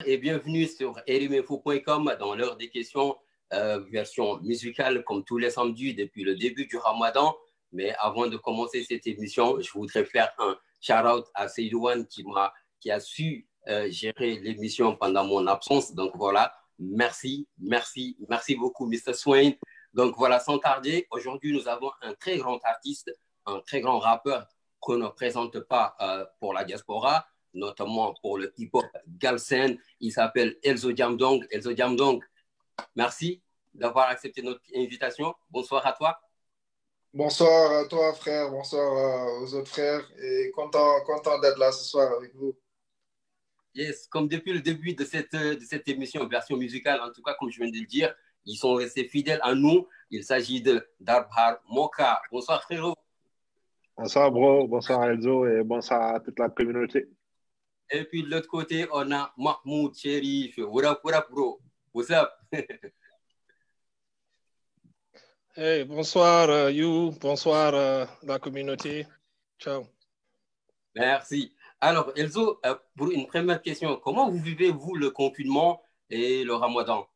et bienvenue sur eriminfo.com dans l'heure des questions, version musicale comme tous les samedis depuis le début du Ramadan. Mais avant de commencer cette émission, je voudrais faire un shout-out à Seydouane qui a su gérer l'émission pendant mon absence. Donc voilà, merci beaucoup, Mr. Swain. Donc voilà, sans tarder, aujourd'hui, nous avons un très grand artiste, un très grand rappeur qu'on ne présente pas pour la diaspora, notamment pour le hip-hop galsen. Il s'appelle Elzo Jamdong. Elzo Jamdong, merci d'avoir accepté notre invitation. Bonsoir à toi. Bonsoir à toi, frère. Bonsoir aux autres frères. Et content d'être là ce soir avec vous. Yes, comme depuis le début de cette émission, version musicale, en tout cas, comme je viens de le dire, ils sont restés fidèles à nous. Il s'agit de Darbhar Moka. Bonsoir, frérot. Bonsoir, bro. Bonsoir, Elzo. Et bonsoir à toute la communauté. Et puis de l'autre côté, on a Mahmoud Cherif. What up, bro? What's up? Hey, bonsoir, you. Bonsoir, la communauté. Ciao. Merci. Alors, Elzo, pour une première question, comment vous vivez-vous le confinement et le ramadan?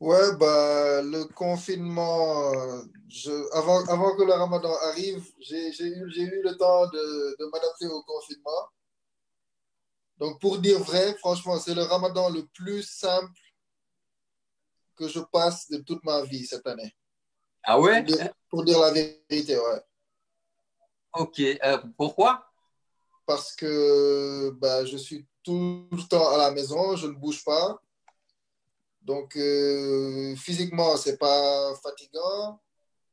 Ouais, bah, le confinement, avant que le ramadan arrive, j'ai eu le temps de m'adapter au confinement. Donc, pour dire vrai, franchement, c'est le ramadan le plus simple que je passe de toute ma vie cette année. Ah ouais? Pour dire la vérité, ouais. Ok, pourquoi? Parce que bah, je suis tout le temps à la maison, je ne bouge pas. Donc, physiquement, c'est pas fatigant.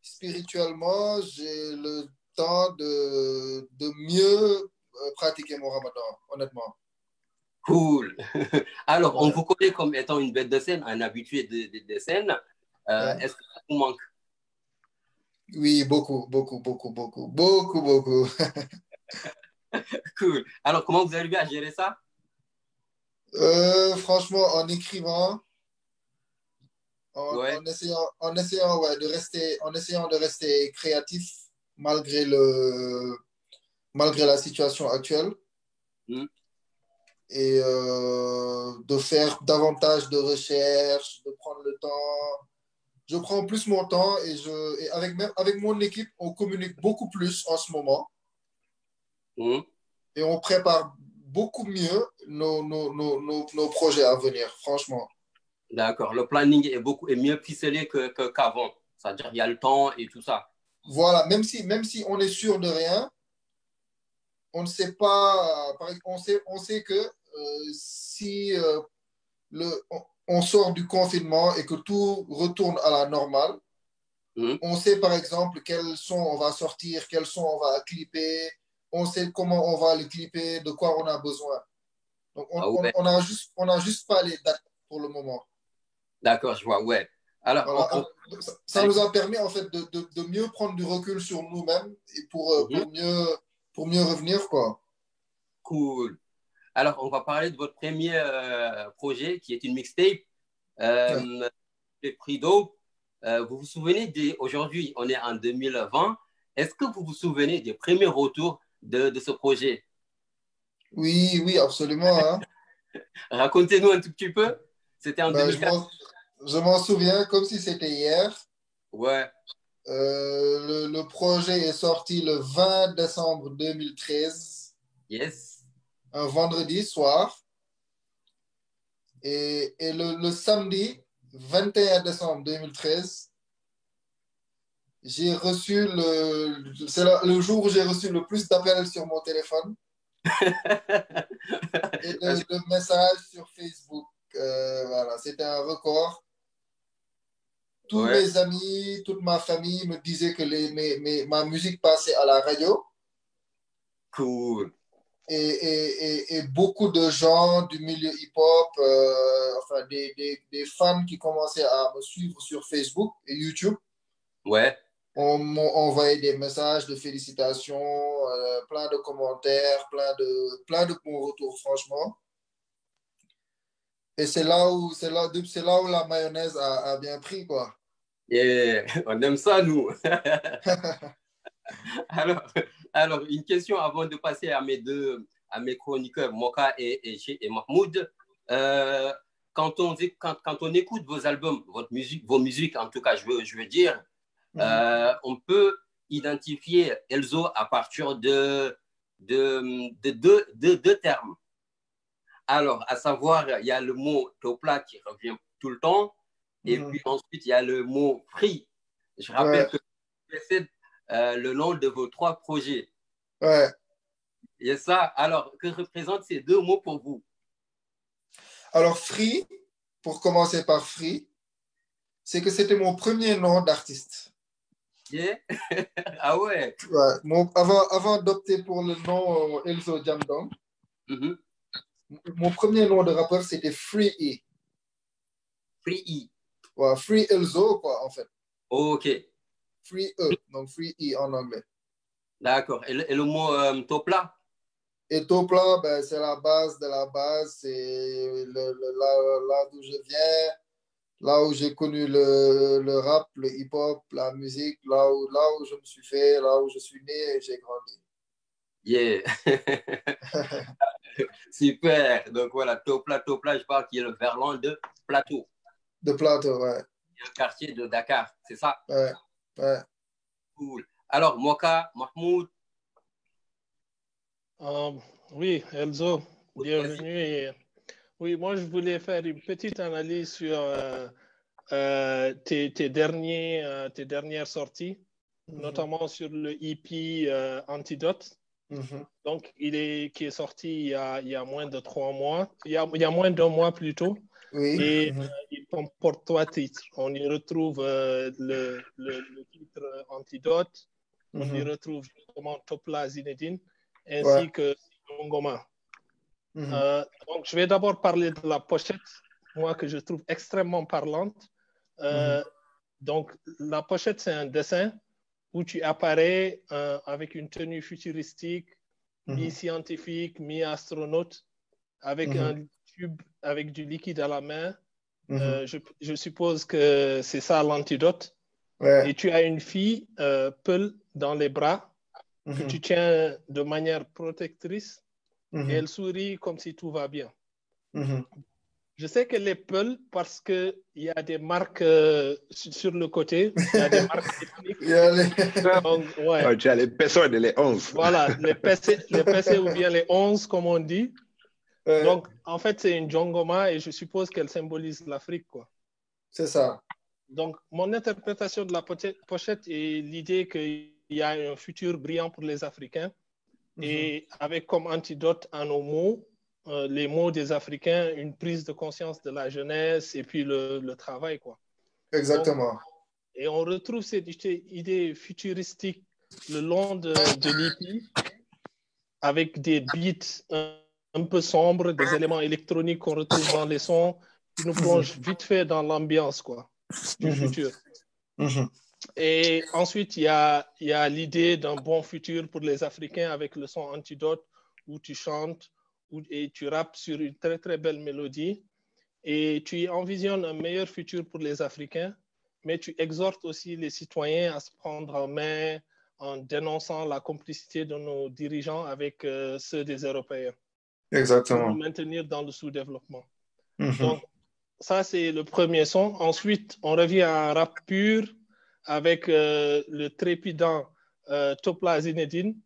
Spirituellement, j'ai le temps de mieux pratiquer mon ramadan, honnêtement. Cool. Alors, Ouais. on vous connaît comme étant une bête de scène, un habitué des scènes. Ouais. Est-ce que ça vous manque? Oui, beaucoup. Cool. Alors, comment vous arrivez à gérer ça? Franchement, en écrivant, Ouais. en essayant ouais, de rester créatif malgré la situation actuelle Hmm. et de faire davantage de recherches, de prendre le temps. Je prends plus mon temps et avec mon équipe, on communique beaucoup plus en ce moment Hmm. et on prépare beaucoup mieux nos projets à venir, franchement. D'accord. Le planning est mieux ficelé qu'avant. C'est-à-dire qu'il y a le temps et tout ça. Voilà, même si on est sûr de rien, on ne sait pas, on sait que si on sort du confinement et que tout retourne à la normale, on sait par exemple quels sons on va sortir, quels sons on va clipper, on sait comment on va le clipper, de quoi on a besoin. Donc Ouais. on a juste pas les dates pour le moment. D'accord, je vois, ouais. Alors, Voilà. Ça nous a permis en fait de mieux prendre du recul sur nous-mêmes et pour mieux revenir, quoi. Cool. Alors, on va parler de votre premier projet qui est une mixtape, Ouais. le prix d'eau. Vous vous souvenez aujourd'hui, on est en 2020. Est-ce que vous vous souvenez des premiers retours de ce projet? Oui, absolument. Hein. Racontez-nous un tout petit peu. C'était en Ben, 2004. je m'en souviens comme si c'était hier. Ouais. Le projet est sorti le 20 décembre 2013, Yes. un vendredi soir. Et le samedi 21 décembre 2013, j'ai reçu c'est le jour où j'ai reçu le plus d'appels sur mon téléphone et de messages sur Facebook. Voilà, c'était un record. Tous Ouais. mes amis, toute ma famille me disaient que ma musique passait à la radio. Cool. Et beaucoup de gens du milieu hip-hop, enfin des fans qui commençaient à me suivre sur Facebook et YouTube, Ouais. m'ont envoyé des messages de félicitations, plein de commentaires, plein de bons retours, franchement. Et c'est là où la mayonnaise a bien pris, quoi. Et on aime ça, nous. Alors, une question avant de passer à à mes chroniqueurs Moka et Mahmoud. Quand on écoute vos albums, vos musiques, en tout cas, je veux dire, on peut identifier Elzo à partir de deux termes. Alors, à savoir, il y a le mot Topla qui revient tout le temps, et puis ensuite, il y a le mot free. Je rappelle que c'est le nom de vos 3 projets. Ouais. Et ça, alors, que représentent ces 2 mots pour vous? Alors, Free, pour commencer par Free, c'est que c'était mon premier nom d'artiste. Yeah. Ah ouais. Ouais. Avant d'opter pour le nom Elzo Jamdong, mon premier nom de rappeur, c'était Free E. Free E. Ouais, Free Elzo, quoi, en fait. Ok. Free E, donc Free E en anglais. D'accord. Et le mot Topla? Et Topla, ben, c'est la base de la base. C'est là d'où je viens, là où j'ai connu le rap, le hip-hop, la musique, là où je me suis fait, là où je suis né et j'ai grandi. Yeah. Super. Donc voilà, Topla, je parle qui est le verlan de Plateau. De Plateau, ouais. Un quartier de Dakar, c'est ça? Ouais, ouais. Cool. Alors, Moka, Mahmoud. Oui, Elzo, bienvenue. Et, oui, moi, je voulais faire une petite analyse sur tes dernières sorties, notamment sur le EP Antidote. Donc, qui est sorti il y a moins de 3 mois, il y a moins d'1 mois plutôt. Oui. Et il comporte 3 titres. On y retrouve le titre Antidote, on y retrouve justement Topla Zinedine, ainsi que Ngoma. Donc, je vais d'abord parler de la pochette, moi, que je trouve extrêmement parlante. Donc, la pochette, c'est un dessin où tu apparais avec une tenue futuristique, mi-scientifique, mi-astronaute, avec un tube avec du liquide à la main. Je suppose que c'est ça l'antidote. Ouais. Et tu as une fille, Peul, dans les bras, que tu tiens de manière protectrice, et elle sourit comme si tout va bien. Je sais qu'elle est Peul parce qu'il y a des marques sur le côté, il y a des marques ethniques. Donc, ouais. Tu as les personnes et les 11. Voilà, les PC ou bien les 11, comme on dit. Donc, en fait, c'est une Jongoma et je suppose qu'elle symbolise l'Afrique, quoi. C'est ça. Donc, mon interprétation de la pochette est l'idée qu'il y a un futur brillant pour les Africains et avec comme antidote à nos mots, les mots des Africains, une prise de conscience de la jeunesse et puis le travail, quoi. Exactement. Donc, et on retrouve cette idée futuristique le long de l'EP avec des beats un peu sombres, des éléments électroniques qu'on retrouve dans les sons qui nous plongent vite fait dans l'ambiance, quoi, du futur. Et ensuite, il y a l'idée d'un bon futur pour les Africains avec le son Antidote où tu chantes et tu rappes sur une très, très belle mélodie. Et tu envisionnes un meilleur futur pour les Africains, mais tu exhortes aussi les citoyens à se prendre en main en dénonçant la complicité de nos dirigeants avec ceux des Européens. Exactement. Pour nous maintenir dans le sous-développement. Donc, ça, c'est le premier son. Ensuite, on revient à un rap pur avec le trépidant Topla Zinedine.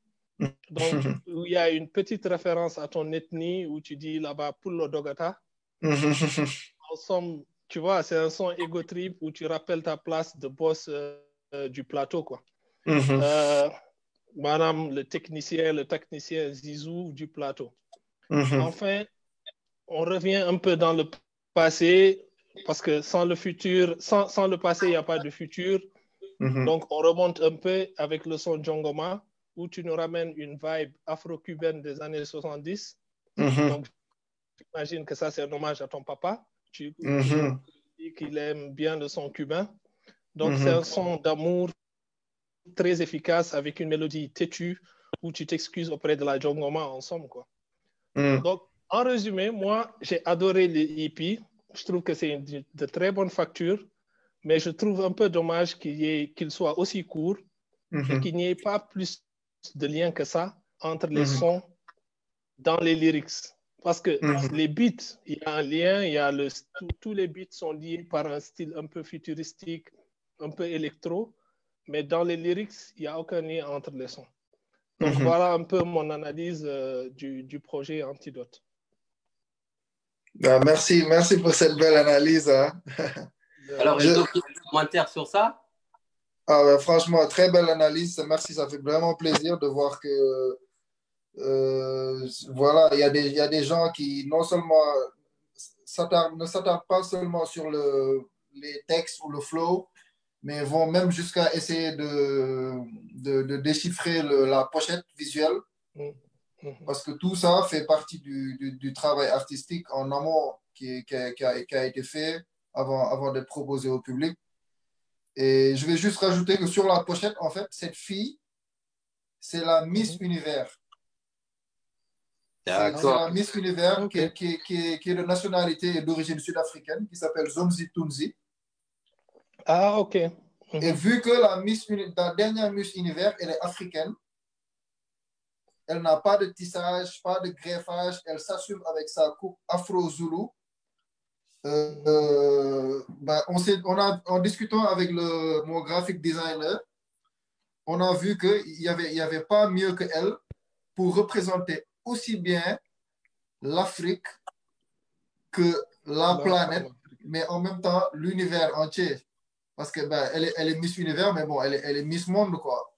Donc, où il y a une petite référence à ton ethnie où tu dis là-bas Pulo Dogata. En somme, tu vois, c'est un son ego trip où tu rappelles ta place de boss du plateau, quoi. Madame le technicien Zizou du plateau. Enfin, on revient un peu dans le passé parce que sans le futur, sans le passé, il n'y a pas de futur. Donc, on remonte un peu avec le son Jongoma où tu nous ramènes une vibe afro-cubaine des années 70. Donc, j'imagine que ça, c'est un hommage à ton papa. Tu dis qu'il aime bien le son cubain. Donc, c'est un son d'amour très efficace avec une mélodie têtue où tu t'excuses auprès de la Jongoma en somme, quoi. Donc, en résumé, moi, j'ai adoré les EP. Je trouve que c'est de très bonne facture, mais je trouve un peu dommage qu'il soit aussi court et qu'il n'y ait pas plus de lien que ça entre les sons dans les lyrics. Parce que les beats, il y a un lien, tous les beats sont liés par un style un peu futuristique, un peu électro, mais dans les lyrics, il n'y a aucun lien entre les sons. Donc voilà un peu mon analyse du projet Antidote. Merci pour cette belle analyse. Hein. Alors, il y a des commentaires sur ça? Franchement, très belle analyse. Merci, ça fait vraiment plaisir de voir que voilà, il y a des gens qui non seulement ne s'attardent pas seulement sur les textes ou le flow, mais vont même jusqu'à essayer de déchiffrer la pochette visuelle. Parce que tout ça fait partie du travail artistique en amont qui a été fait avant d'être proposé au public. Et je vais juste rajouter que sur la pochette, en fait, cette fille, c'est la Miss Univers. C'est la Miss Univers qui est de nationalité et d'origine sud-africaine, qui s'appelle Zomzi Tunzi. Ah, ok. Et vu que la dernière Miss Univers, elle est africaine, elle n'a pas de tissage, pas de greffage, elle s'assume avec sa coupe afro-zoulou. En discutant avec mon graphic designer, on a vu qu'il n'y avait pas mieux qu'elle pour représenter aussi bien l'Afrique que la planète, mais en même temps l'univers entier. Parce que elle est Miss Univers, mais bon, elle est Miss Monde, quoi.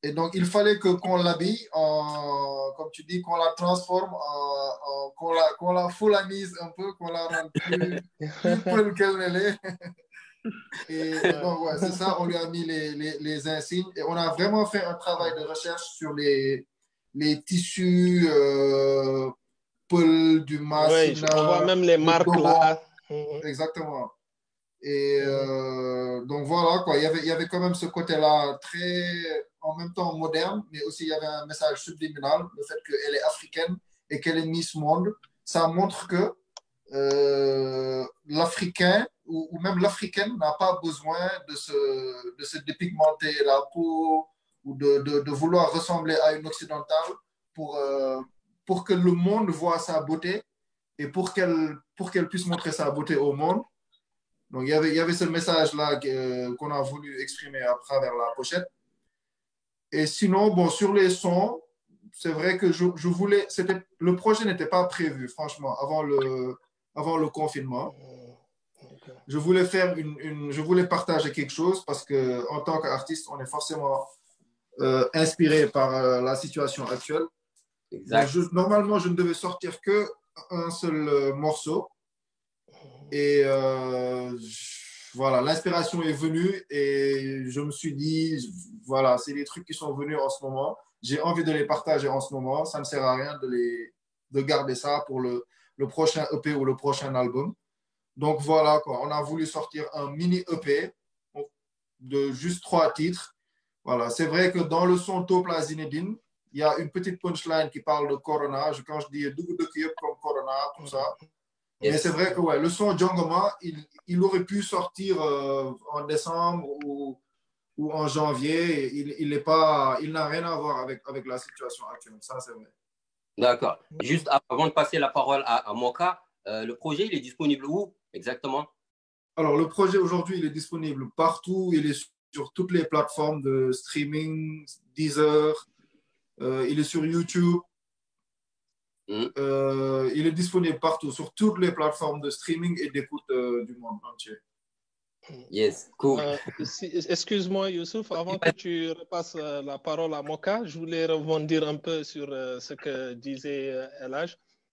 Et donc, il fallait qu'on l'habille, comme tu dis, qu'on la transforme, qu'on la foulanise un peu, qu'on la rende plus peule qu'elle est. Et donc, ouais, c'est ça, on lui a mis les insignes. Et on a vraiment fait un travail de recherche sur les tissus, peul, du Massina. Oui, on voit même les marques là. Exactement. Et donc voilà, quoi. Il y avait quand même ce côté-là très, en même temps moderne, mais aussi il y avait un message subliminal, le fait qu'elle est africaine et qu'elle est Miss Monde. Ça montre que l'Africain ou même l'Africaine n'a pas besoin de se dépigmenter la peau ou de vouloir ressembler à une occidentale pour que le monde voit sa beauté et pour qu'elle puisse montrer sa beauté au monde. Donc, il y avait ce message-là qu'on a voulu exprimer à travers la pochette. Et sinon, bon, sur les sons, c'est vrai que je voulais... Le projet n'était pas prévu, franchement, avant le confinement. Je voulais je voulais partager quelque chose parce qu'en tant qu'artiste, on est forcément inspiré par la situation actuelle. Exact. Donc, normalement, je ne devais sortir qu'un seul morceau. Et voilà, l'inspiration est venue et je me suis dit, voilà, c'est des trucs qui sont venus en ce moment. J'ai envie de les partager en ce moment. Ça ne sert à rien de garder ça pour le prochain EP ou le prochain album. Donc voilà, quoi. On a voulu sortir un mini EP de juste 3 titres. Voilà, c'est vrai que dans le son Topla Zinedine, il y a une petite punchline qui parle de Corona. Quand je dis Dougou de Kiyop comme Corona, tout ça. Yes. Mais c'est vrai que ouais, le son Djangoma, il aurait pu sortir en décembre ou en janvier. Il n'a rien à voir avec la situation actuelle. Ça, c'est vrai. D'accord. Juste avant de passer la parole à Moka, le projet, il est disponible où exactement? Alors, le projet aujourd'hui, il est disponible partout. Il est sur toutes les plateformes de streaming, Deezer. Il est sur YouTube. Il est disponible partout, sur toutes les plateformes de streaming et d'écoute du monde entier. Yes, cool. Excuse-moi, Youssouf, avant que tu repasses la parole à Moka, je voulais rebondir un peu sur ce que disait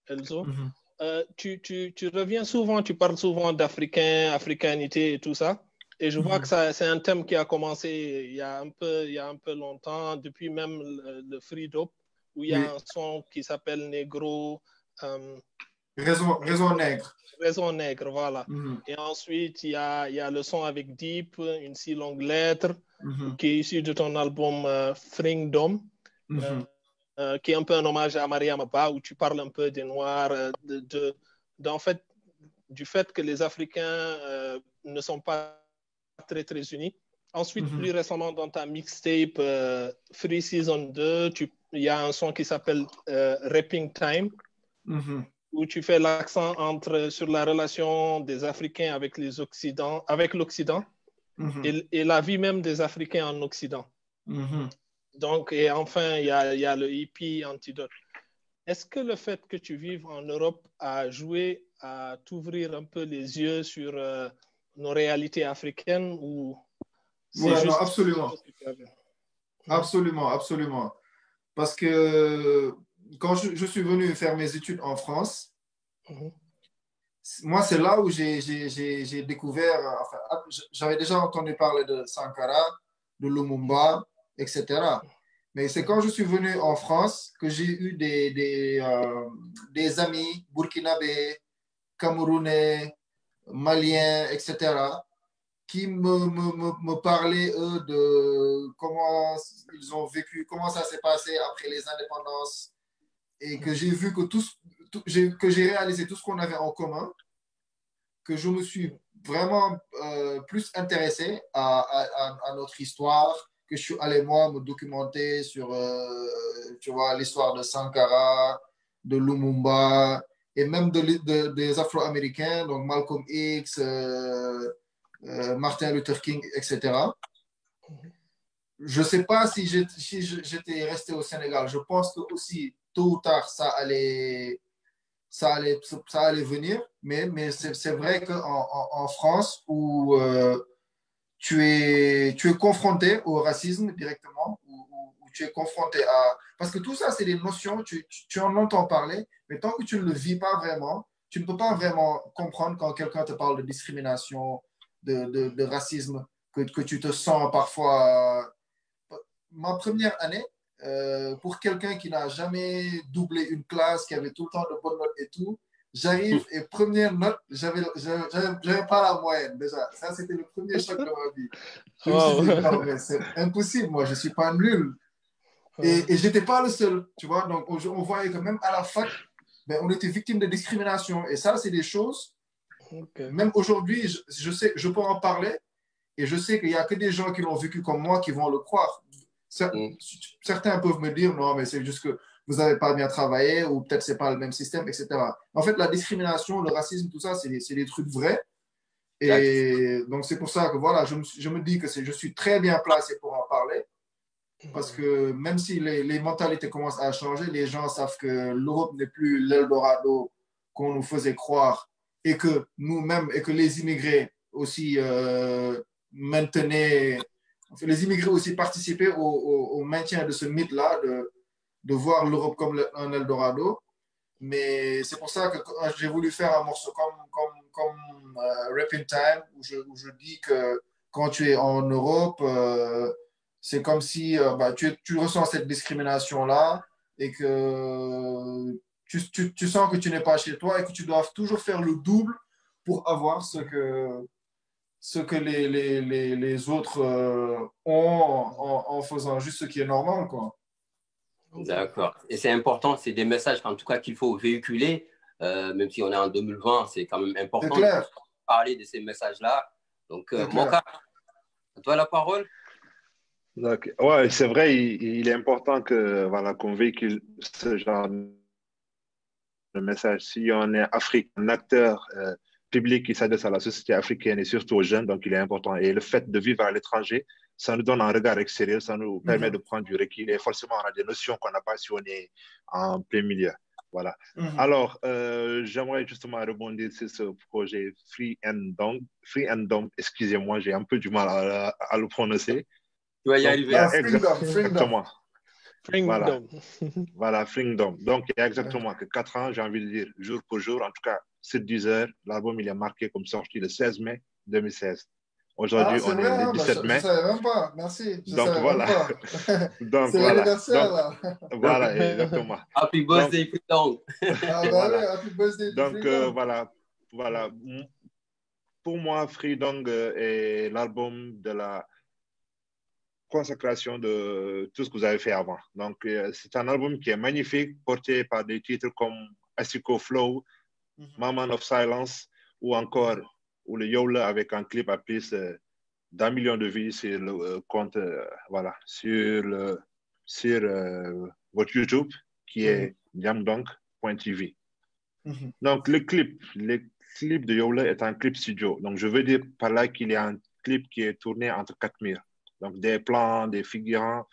Elzo. Tu reviens souvent, tu parles souvent d'africanité et tout ça. Et je vois que c'est un thème qui a commencé il y a un peu longtemps, depuis même le Free Dope, où il y a un son qui s'appelle Negro. Raison Nègre. Raison Nègre, voilà. Et ensuite, il y a le son avec Deep, une si longue lettre, qui est issu de ton album Fringdom, qui est un peu un hommage à Mariama Ba, où tu parles un peu des Noirs, en fait, du fait que les Africains ne sont pas très, très unis. Ensuite, plus récemment, dans ta mixtape Free Season 2, il y a un son qui s'appelle Rapping Time, où tu fais l'accent sur la relation des Africains avec l'Occident, et la vie même des Africains en Occident. Donc, et enfin, il y a le EP Antidote. Est-ce que le fait que tu vives en Europe a joué à t'ouvrir un peu les yeux sur nos réalités africaines ou c'est Ouais, juste... non, absolument. Absolument, absolument. Parce que quand je suis venu faire mes études en France, moi, c'est là où j'ai découvert, enfin, j'avais déjà entendu parler de Sankara, de Lumumba, etc. Mais c'est quand je suis venu en France que j'ai eu des amis burkinabés, camerounais, maliens, etc., qui me parlaient, eux, de comment ils ont vécu, comment ça s'est passé après les indépendances, et que j'ai vu que j'ai réalisé tout ce qu'on avait en commun, que je me suis vraiment plus intéressé à notre histoire, que je suis allé, moi, me documenter sur, tu vois, l'histoire de Sankara, de Lumumba, et même des Afro-Américains, donc Malcolm X, Martin Luther King, etc. Je ne sais pas si j'étais resté au Sénégal. Je pense que aussi, tôt ou tard, ça allait venir. Mais c'est vrai qu'en France, où tu es confronté au racisme directement, où tu es confronté à... Parce que tout ça, c'est des notions, tu en entends parler, mais tant que tu ne le vis pas vraiment, tu ne peux pas vraiment comprendre quand quelqu'un te parle de discrimination, de racisme, que tu te sens parfois... Ma première année, pour quelqu'un qui n'a jamais doublé une classe, qui avait tout le temps de bonnes notes et tout, j'arrive et première note, j'avais pas la moyenne déjà. Ça, c'était le premier choc de ma vie. Je me suis dit, non, mais c'est impossible, moi, je ne suis pas nul. Et je n'étais pas le seul, tu vois. Donc, on voyait que même à la fac, ben, on était victime de discrimination. Et ça, c'est des choses, même aujourd'hui, je sais, je peux en parler et je sais qu'il n'y a que des gens qui l'ont vécu comme moi qui vont le croire. Certains peuvent me dire, non, mais c'est juste que vous n'avez pas bien travaillé ou peut-être c'est pas le même système, etc. En fait, la discrimination, le racisme, tout ça, c'est des trucs vrais. Et donc, c'est pour ça que voilà, je me dis que je suis très bien placé pour en parler. Parce que même si les mentalités commencent à changer, les gens savent que l'Europe n'est plus l'Eldorado qu'on nous faisait croire et que nous-mêmes, et que les immigrés aussi maintenaient, les immigrés aussi participaient au maintien de ce mythe-là, de voir l'Europe comme un Eldorado. Mais c'est pour ça que j'ai voulu faire un morceau comme Rapping Time, où je dis que quand tu es en Europe, c'est comme si bah, tu ressens cette discrimination-là et que tu sens que tu n'es pas chez toi et que tu dois toujours faire le double pour avoir ce que les autres ont en faisant juste ce qui est normal, quoi. D'accord. Et c'est important, c'est des messages en tout cas qu'il faut véhiculer, même si on est en 2020, c'est quand même important de parler de ces messages-là. Donc, Moka, à toi la parole. Donc, ouais, c'est vrai, il est important que voilà, qu'on véhicule ce genre de message. Si on est un acteur public qui s'adresse à la société africaine et surtout aux jeunes, donc il est important. Et le fait de vivre à l'étranger, ça nous donne un regard extérieur, ça nous permet de prendre du recul et forcément on a des notions qu'on n'a pas si on est en plein milieu. Voilà. Alors, j'aimerais justement rebondir sur ce projet Free and Dom. Excusez-moi, j'ai un peu du mal à le prononcer. Tu vas y arriver. Exactement. Freedom. Voilà, Freedom. Donc, il y a exactement que 4 ans, j'ai envie de dire, jour pour jour, en tout cas, 7-10 heures, l'album, il est marqué comme sorti le 16 mai 2016. Aujourd'hui, on est le 17 mai. Je ne savais même pas. Merci. Donc, voilà. Donc, c'est l'anniversaire, là. Voilà, exactement. Happy birthday, Freedom. Voilà. Happy birthday, donc, voilà. Pour moi, Freedom est l'album de la consécration de tout ce que vous avez fait avant. Donc, c'est un album qui est magnifique, porté par des titres comme Asiko Flow, Moment of Silence, ou encore ou le Yola avec un clip à plus d'1 million de vues sur le compte, voilà, sur votre YouTube, qui est yamdonk.tv. Donc, le clip de Yola est un clip studio. Donc, je veux dire par là qu'il y a un clip qui est tourné entre 4 murs. Donc, des plans, des figurants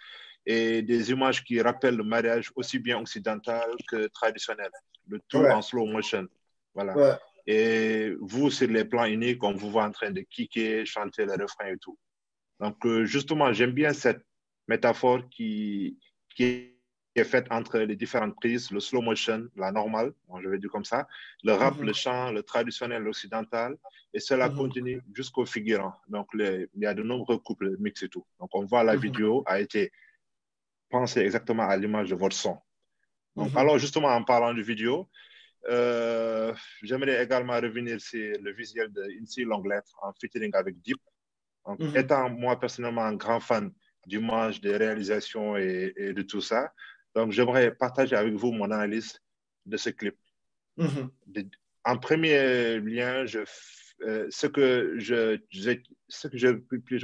et des images qui rappellent le mariage aussi bien occidental que traditionnel. Le tout en slow motion. Voilà. Ouais. Et vous, sur les plans uniques, on vous voit en train de kicker, chanter le refrain et tout. Donc, justement, j'aime bien cette métaphore qui est faite entre les différentes prises, le slow motion, la normale, bon, je vais dire comme ça, le rap, le chant, le traditionnel, l'occidental, et cela continue jusqu'au figurant. Donc, il y a de nombreux couples mix et tout. Donc, on voit la vidéo a été pensée exactement à l'image de votre son. Donc, alors, justement, en parlant de vidéo, j'aimerais également revenir sur le visuel de Incy Longlettre en featuring avec Deep. Donc, étant moi personnellement un grand fan d'image, de réalisation et de tout ça, donc j'aimerais partager avec vous mon analyse de ce clip. En premier lien, ce que je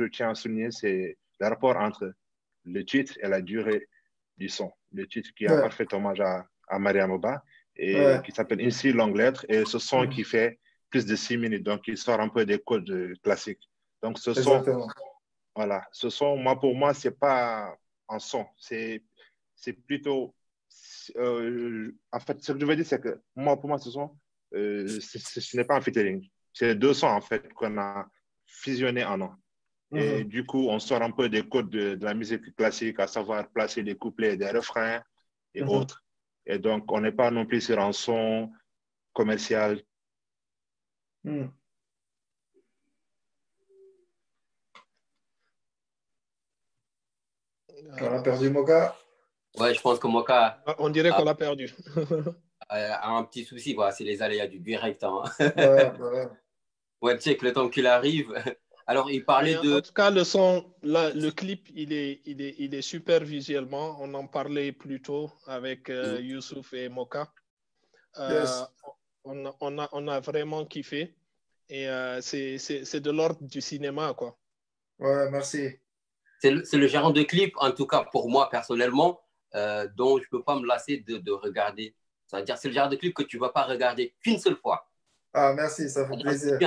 tiens à souligner, c'est le rapport entre le titre et la durée du son. Le titre qui est un parfait hommage à Mariam Oba et qui s'appelle Incy Longue Lettre, et ce son qui fait plus de 6 minutes, donc il sort un peu des codes classiques. Donc ce son, voilà, ce son, pour moi, c'est pas un son, c'est plutôt, en fait, ce que je veux dire, c'est que pour moi, ce son, ce n'est pas un featuring, c'est deux sons en fait qu'on a fusionnés en un. Et du coup, on sort un peu des codes de la musique classique, à savoir placer des couplets, des refrains et autres. Et donc, on n'est pas non plus sur un son commercial. On a perdu Moka. Ouais, je pense que Moka. On dirait qu'on l'a perdu. A un petit souci, voilà, c'est les aléas du direct. Hein. Ouais. Check le temps qu'il arrive. Alors, il parlait de. En tout cas, le son, le clip, il est super visuellement. On en parlait plus tôt avec Youssouf et Moka. On a vraiment kiffé. Et c'est de l'ordre du cinéma, quoi. Ouais, merci. C'est le genre de clip, en tout cas pour moi personnellement, dont je ne peux pas me lasser de regarder. C'est-à-dire, c'est le genre de clip que tu ne vas pas regarder qu'une seule fois. Ah, merci, ça fait plaisir.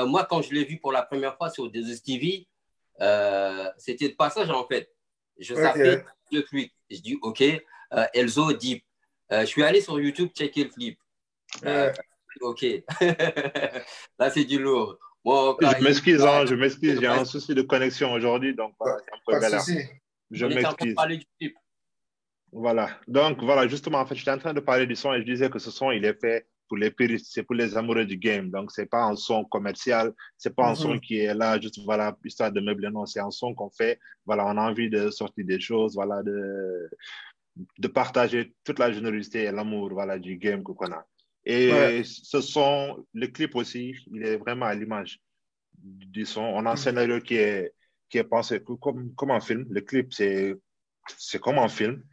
Moi, quand je l'ai vu pour la première fois sur Desus TV, c'était de passage en fait. Je savais le clip. Je dis, OK, Elzo, Deep. Je suis allé sur YouTube checker le clip. OK. Là, c'est du lourd. Bon, je m'excuse, j'ai un souci de connexion aujourd'hui, donc voilà, c'est un peu galère. Je m'excuse. Voilà, donc voilà, justement, en fait, j'étais en train de parler du son et je disais que ce son, il est fait pour les puristes, c'est pour les amoureux du game. Donc, c'est pas un son commercial, c'est pas un son qui est là juste, voilà, histoire de meubler. Non, c'est un son qu'on fait, voilà, on a envie de sortir des choses, voilà, de partager toute la générosité et l'amour, voilà, du game qu'on a. Et ce son, le clip aussi, il est vraiment à l'image du son. On a un scénario qui est pensé comme un film. Le clip, c'est comme un film.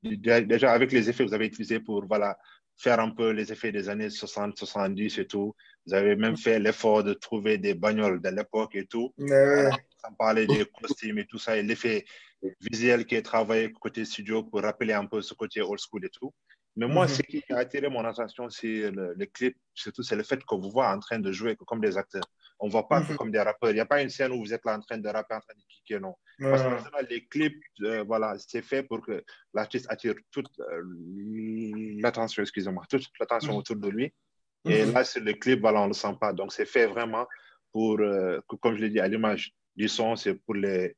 Déjà, avec les effets que vous avez utilisés pour voilà, faire un peu les effets des années 60, 70 et tout. Vous avez même fait l'effort de trouver des bagnoles de l'époque et tout. Sans parler des costumes et tout ça, et l'effet visuel qui est travaillé côté studio pour rappeler un peu ce côté old school et tout. Mais moi, ce qui a attiré mon attention, c'est le clip, surtout, c'est le fait qu'on vous voit en train de jouer comme des acteurs. On ne voit pas que comme des rappeurs. Il n'y a pas une scène où vous êtes là en train de rapper, en train de kicker, non. Parce que les clips, voilà, c'est fait pour que l'artiste attire toute l'attention, excusez-moi, toute l'attention autour de lui. Et là, sur le clip, voilà, on ne le sent pas. Donc, c'est fait vraiment pour, comme je l'ai dit, à l'image du son, c'est pour les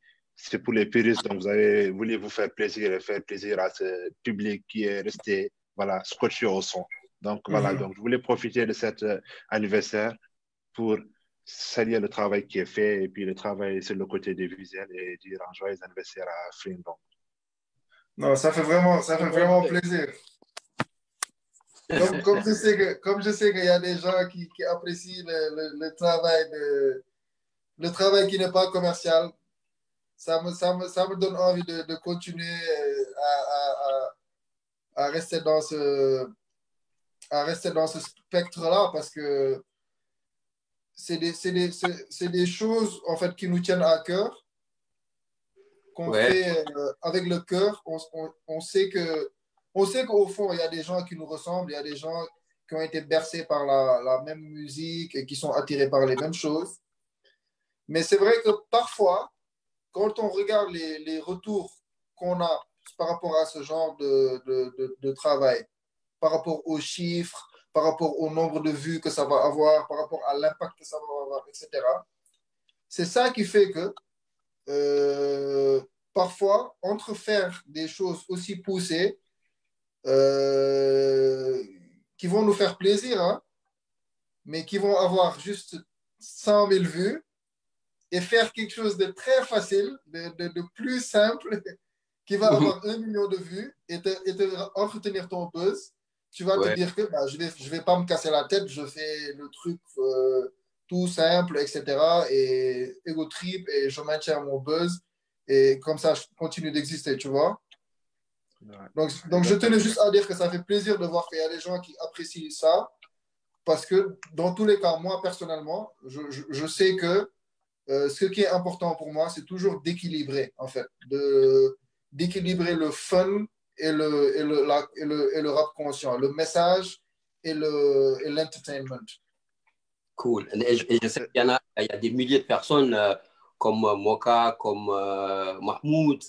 puristes. Donc, vous avez voulu vous faire plaisir et faire plaisir à ce public qui est resté, voilà, scotché au son. Donc, voilà, donc je voulais profiter de cet anniversaire pour saluer le travail qui est fait et puis le travail sur le côté des visuels et dire un joyeux anniversaire à Freendom. Non, ça fait vraiment plaisir. Comme je sais qu'il y a des gens qui apprécient le travail qui n'est pas commercial, ça me donne envie de continuer à rester dans ce spectre-là parce que c'est des choses en fait qui nous tiennent à cœur, qu'on fait avec le cœur. On sait qu'au fond, il y a des gens qui nous ressemblent, il y a des gens qui ont été bercés par la même musique et qui sont attirés par les mêmes choses. Mais c'est vrai que parfois, quand on regarde les retours qu'on a par rapport à ce genre de travail, par rapport aux chiffres, par rapport au nombre de vues que ça va avoir, par rapport à l'impact que ça va avoir, etc. C'est ça qui fait que parfois, entre faire des choses aussi poussées, qui vont nous faire plaisir, hein, mais qui vont avoir juste 100 000 vues, et faire quelque chose de très facile, de plus simple, qui va avoir 1 million de vues et te entretenir ton buzz, tu vas te dire que bah, je vais pas me casser la tête, je fais le truc tout simple, etc. Et ego trip, et je maintiens mon buzz. Et comme ça, je continue d'exister, tu vois. Donc je tenais juste à dire que ça fait plaisir de voir qu'il y a des gens qui apprécient ça. Parce que dans tous les cas, moi, personnellement, je sais que ce qui est important pour moi, c'est toujours d'équilibrer, en fait. D'équilibrer le fun et le rap conscient, le message et l'entertainment. Cool. Et je sais qu'il il y a des milliers de personnes comme Moka, comme Mahmoud,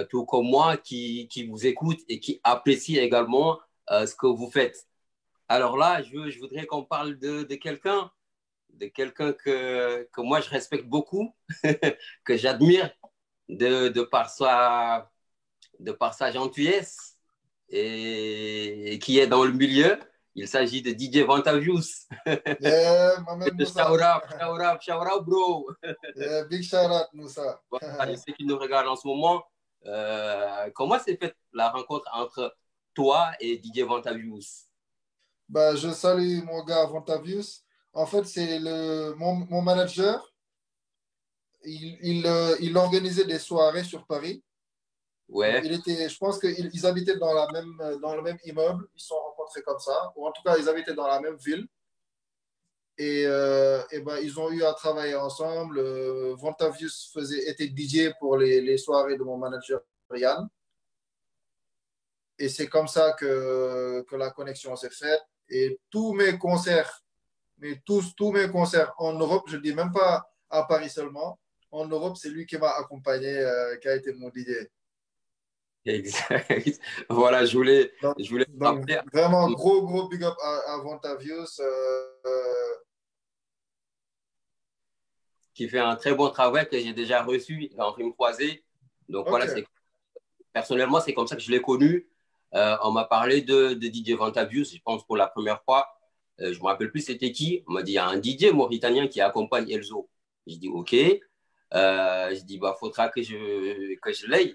tout comme moi, qui vous écoutent et qui apprécient également ce que vous faites. Alors là, je voudrais qu'on parle de quelqu'un que moi je respecte beaucoup, que j'admire de par sa gentillesse et qui est dans le milieu. Il s'agit de DJ Vantavius. Yeah, Mohamed Moussa. Shout out, bro. Yeah, big shout out, Moussa. Voilà, je sais qu'il nous regarde en ce moment. Comment s'est faite la rencontre entre toi et DJ Vantavius? Bah, je salue mon gars Vantavius. En fait, c'est mon manager. Il organisait des soirées sur Paris. Ouais. Je pense qu'ils habitaient dans le même immeuble. Ils se sont rencontrés comme ça. Ou en tout cas, ils habitaient dans la même ville. Et ben, ils ont eu à travailler ensemble. Vantavius était DJ pour les soirées de mon manager Yann. Et c'est comme ça que la connexion s'est faite. Et tous mes concerts, tous mes concerts en Europe, je ne dis même pas à Paris seulement, en Europe, c'est lui qui m'a accompagné, qui a été mon DJ. Exact. Voilà, je voulais donc vraiment, gros big up à Vantavius. Qui fait un très bon travail que j'ai déjà reçu en rime croisée. Donc voilà, personnellement, c'est comme ça que je l'ai connu. On m'a parlé de DJ Vantavius, je pense pour la première fois. Je ne me rappelle plus c'était qui. On m'a dit, il y a un DJ mauritanien qui accompagne Elzo. Je dis, OK. Je dis, bah, faudra que je l'aille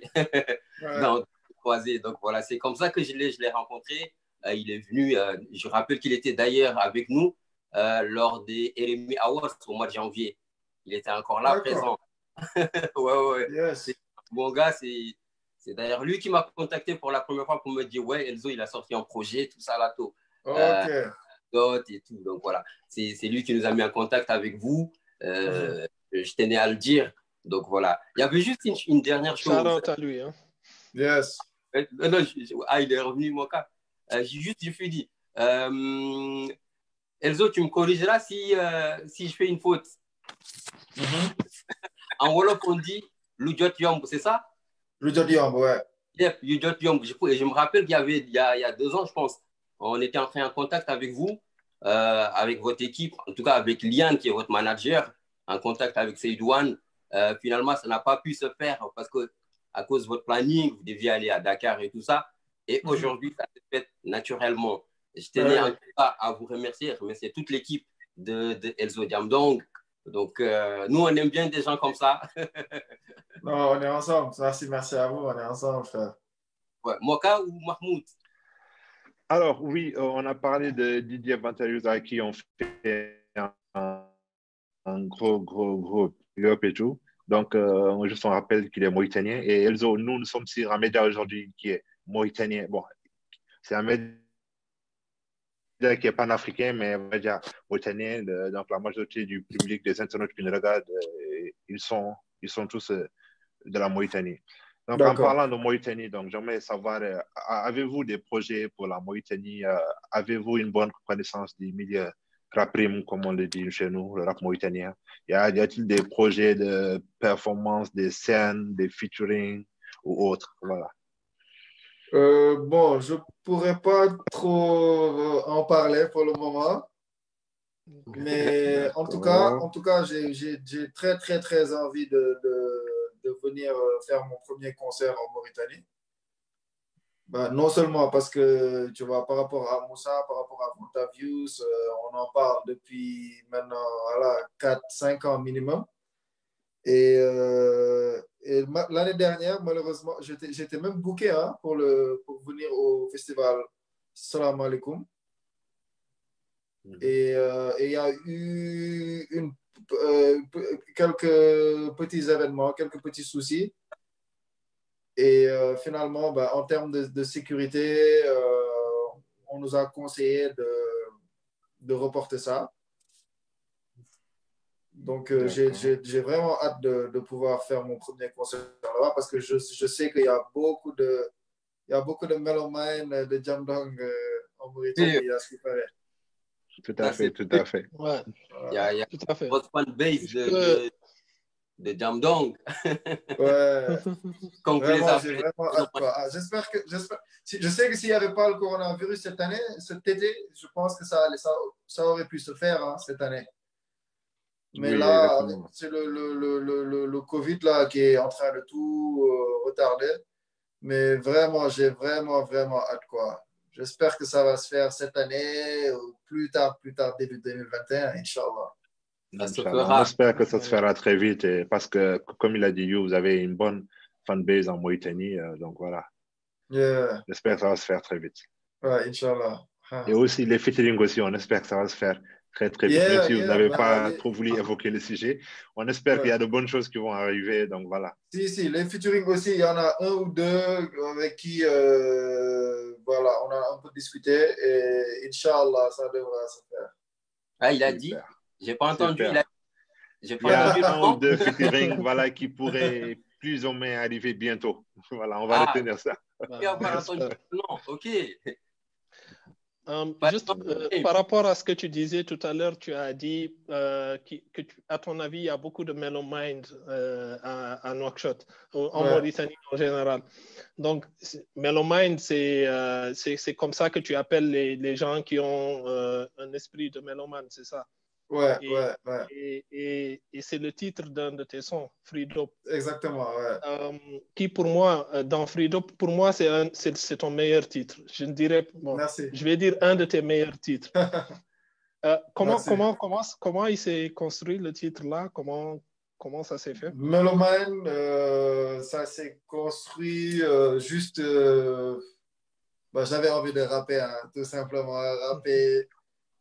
dans le croisé. Donc voilà, c'est comme ça que je l'ai rencontré. Il est venu, je rappelle qu'il était d'ailleurs avec nous lors des RMI Awards au mois de janvier. Il était encore là, présent. ouais. Yes. Mon gars, c'est d'ailleurs lui qui m'a contacté pour la première fois pour me dire, ouais, Elzo, il a sorti un projet, tout ça, là, tout. Et tout. Donc voilà, c'est lui qui nous a mis en contact avec vous. Je tenais à le dire. Donc voilà. Il y avait juste une dernière chose. Shout-out à lui. Hein. Yes. Non, il est revenu, mon cas. Je me suis dit, Elzo, tu me corrigeras si je fais une faute. En Wolof, on dit Lujot Yomb, c'est ça? Lujot Yomb, ouais. Yep, Lujot Yomb. Je me rappelle qu'il y a 2 ans, je pense, on était entré en contact avec vous, avec votre équipe, en tout cas avec Liane, qui est votre manager, en contact avec Seydouane. Finalement, ça n'a pas pu se faire parce que, à cause de votre planning, vous deviez aller à Dakar et tout ça. Et aujourd'hui, ça s'est fait naturellement. Je tenais en tout cas à vous remercier toute l'équipe de Elzo Diamdong. Donc, nous, on aime bien des gens comme ça. Non, on est ensemble. Merci à vous, on est ensemble, frère. Ouais. Moka ou Mahmoud? Alors, oui, on a parlé de Didier Vantavius avec qui on fait un gros up et tout. Donc, juste on rappelle qu'il est mauritanien. Et Elzo, nous sommes sur un média aujourd'hui qui est mauritanien. Bon, c'est un média qui est panafricain, mais on va dire mauritanien. Donc, la majorité du public, des internautes qui nous regardent, ils sont tous de la Mauritanie. Donc, en parlant de Mauritanie, donc, j'aimerais savoir, avez-vous des projets pour la Mauritanie? Avez-vous une bonne connaissance des milieux rap-rim, comme on le dit chez nous, le rap mauritanien? Y a-t-il des projets de performance, des scènes, des featuring ou autres? Voilà. Bon, je pourrais pas trop en parler pour le moment, mais en tout cas, j'ai très, très, très envie de venir faire mon premier concert en Mauritanie. Ben, non seulement parce que, tu vois, par rapport à Moussa, par rapport à Montavius, on en parle depuis maintenant, voilà, 4-5 ans minimum. Et l'année dernière, malheureusement, j'étais même booké hein, pour venir au festival Salam Alaikum. Et il y a eu quelques petits événements, quelques petits soucis. Et finalement, ben, en termes de sécurité, on nous a conseillé de reporter ça. Donc, j'ai vraiment hâte de pouvoir faire mon premier concert là-bas parce que je sais qu'il y a beaucoup de mélomanes de Jamdong en Mauritanie à ce qui paraît. Tout à fait, tout à fait. Ouais. Il y a une grosse fanbase de Jamdong. Ouais. Comme vraiment, j'ai vraiment hâte. Ah, je sais que s'il n'y avait pas le coronavirus cet été, je pense que ça aurait pu se faire hein, cette année. Mais oui, là, c'est le Covid là, qui est en train de tout retarder. Mais vraiment, j'ai vraiment, vraiment hâte, quoi. J'espère que ça va se faire cette année ou plus tard, début 2021, Inch'Allah. On espère que ça se fera très vite parce que, comme il a dit, vous avez une bonne fanbase en Mauritanie. Donc voilà. Yeah. J'espère que ça va se faire très vite. Ouais, Inch'Allah. Et aussi, les featuring aussi, on espère que ça va se faire très, très vite. Même si vous n'avez pas trop voulu évoquer le sujet, on espère qu'il y a de bonnes choses qui vont arriver. Donc voilà. Si, les featuring aussi, il y en a un ou deux avec qui voilà, on a un peu discuté et Inch'Allah, ça devra se faire. Ah, il a dit, j'ai pas entendu. Il y a un ou deux featuring voilà, qui pourraient plus ou moins arriver bientôt. Voilà, on va retenir ça. Non, ok. Juste par rapport à ce que tu disais tout à l'heure, tu as dit à ton avis, il y a beaucoup de Melomind à Nouakchott, en Mauritanie en général. Donc, Melomind, c'est comme ça que tu appelles les gens qui ont un esprit de mélomane, c'est ça? Ouais. Et c'est le titre d'un de tes sons, Free Dope. Exactement, ouais. Qui pour moi, dans Free Dope, pour moi, c'est ton meilleur titre. Je dirais, bon, je vais dire un de tes meilleurs titres. Comment il s'est construit le titre-là? Comment ça s'est fait? Melomane, ça s'est construit juste... j'avais envie de rapper, hein, tout simplement, rapper...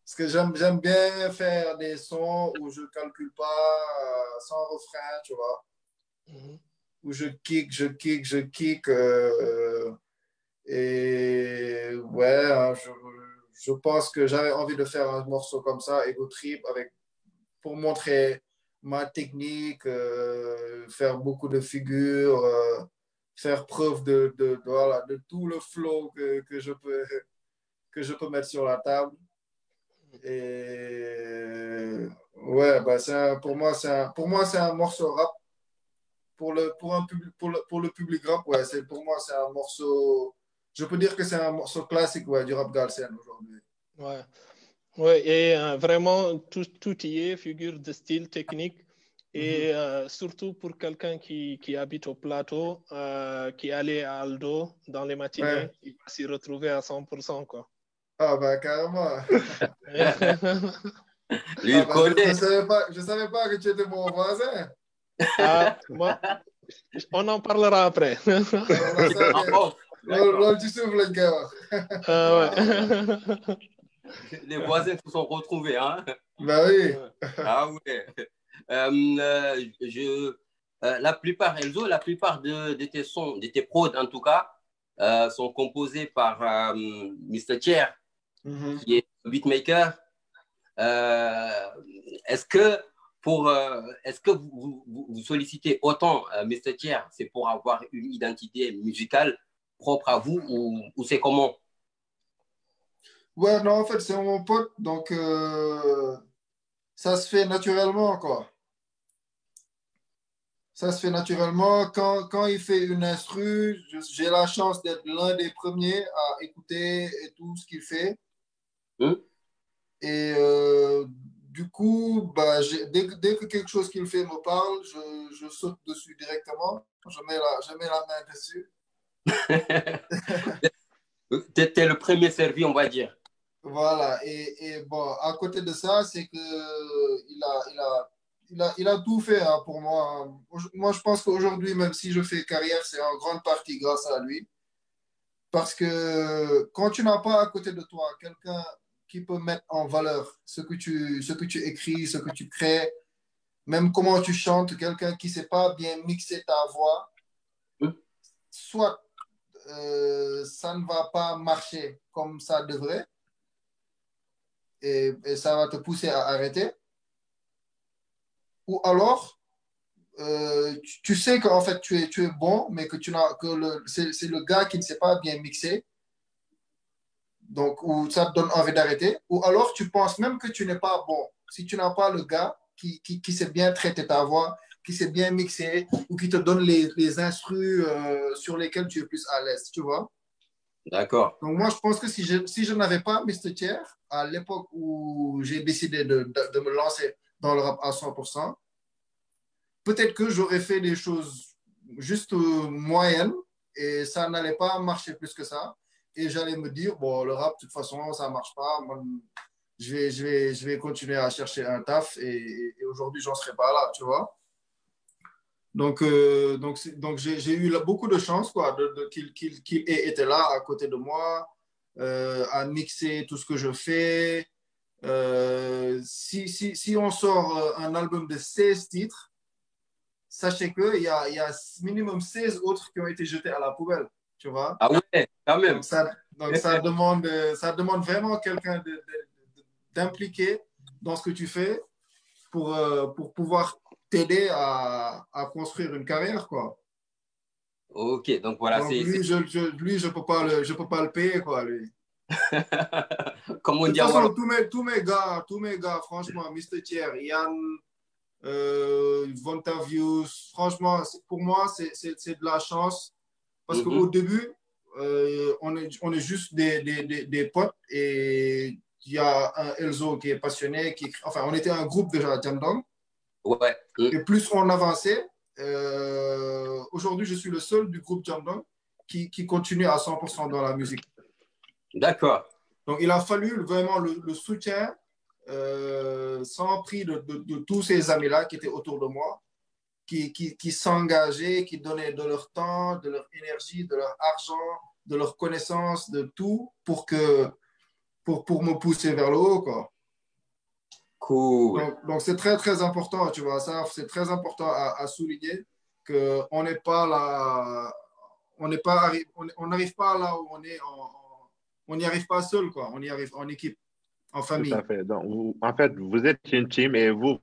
Parce que j'aime bien faire des sons où je ne calcule pas sans refrain, tu vois. Où je kick. Et ouais, hein, je pense que j'avais envie de faire un morceau comme ça, Ego Trip, pour montrer ma technique, faire beaucoup de figures, faire preuve de tout le flow que je peux mettre sur la table. Et ouais, pour moi, c'est un morceau rap. Pour le public rap, ouais, pour moi, c'est un morceau. Je peux dire que c'est un morceau classique du rap galsen aujourd'hui. Ouais, et vraiment, tout y est, figure de style, technique. Et surtout pour quelqu'un qui habite au plateau, qui allait à Aldo dans les matinées, il va s'y retrouver à 100%, quoi. Ah, carrément. Lui, il connaît. Je savais pas que tu étais mon voisin. On en parlera après. Les voisins se sont retrouvés, hein? Ben oui. Ah ouais. La plupart, Elzo, la plupart de tes sons, de tes prods en tout cas, sont composés par Mr. Thier, qui est beatmaker. Est-ce que vous sollicitez autant Mr. Thier, c'est pour avoir une identité musicale propre à vous ou c'est comment? Ouais, non, en fait, c'est mon pote, donc ça se fait naturellement, quoi. Ça se fait naturellement. Quand il fait une instru, j'ai la chance d'être l'un des premiers à écouter et tout ce qu'il fait. Et du coup, bah, dès que quelque chose qu'il fait me parle, je saute dessus directement. Je mets la main dessus. T'es le premier servi, on va dire. Voilà. Et bon, à côté de ça, c'est que il a tout fait hein, pour moi. Moi, je pense qu'aujourd'hui, même si je fais carrière, c'est en grande partie grâce à lui. Parce que quand tu n'as pas à côté de toi quelqu'un qui peut mettre en valeur ce que tu écris, ce que tu crées, même comment tu chantes, quelqu'un qui ne sait pas bien mixer ta voix, soit ça ne va pas marcher comme ça devrait et ça va te pousser à arrêter. Ou alors, tu sais qu'en fait tu es bon, mais que c'est le gars qui ne sait pas bien mixer, donc où ça te donne envie d'arrêter. Ou alors tu penses même que tu n'es pas bon. Si tu n'as pas le gars qui sait bien traiter ta voix, qui sait bien mixer, ou qui te donne les instrus sur lesquels tu es plus à l'aise, tu vois. D'accord. Donc moi, je pense que si je n'avais pas Mr. Thier, à l'époque où j'ai décidé de me lancer dans le rap à 100%, peut-être que j'aurais fait des choses juste moyennes et ça n'allait pas marcher plus que ça. Et j'allais me dire, bon, le rap, de toute façon, ça ne marche pas. Moi, je vais continuer à chercher un taf et aujourd'hui, j'en serais pas là, tu vois. Donc j'ai eu beaucoup de chance quoi, qu'il ait été là à côté de moi, à mixer tout ce que je fais. Si on sort un album de 16 titres, sachez qu'il y a minimum 16 autres qui ont été jetés à la poubelle, tu vois. Ah ouais, quand même. Donc ça demande vraiment quelqu'un d'impliqué dans ce que tu fais pour pouvoir t'aider à construire une carrière, quoi. Ok, donc voilà, Donc lui, je peux pas le payer, quoi, lui. Comme on De toute dit à façon, Wallon. tous mes gars, franchement, Mr. Thier, Yann, Vontavius, franchement, pour moi, c'est de la chance. Parce qu'au début, on est juste des potes et il y a un Elzo qui est passionné, enfin, on était un groupe déjà, Jamdong. Ouais. Et plus on avançait, aujourd'hui, je suis le seul du groupe Jamdong qui continue à 100% dans la musique. D'accord. Donc, il a fallu vraiment le soutien sans prix de tous ces amis-là qui étaient autour de moi, qui s'engageaient, qui donnaient de leur temps, de leur énergie, de leur argent, de leur connaissance, de tout pour me pousser vers le haut, quoi. Cool. Donc c'est très, très important, tu vois, ça, c'est très important à souligner qu'on n'est pas là, on n'arrive pas là où on est, on n'y arrive pas seul, quoi, on y arrive en équipe, en Tout à famille. fait. Donc, en fait, vous êtes une team et vous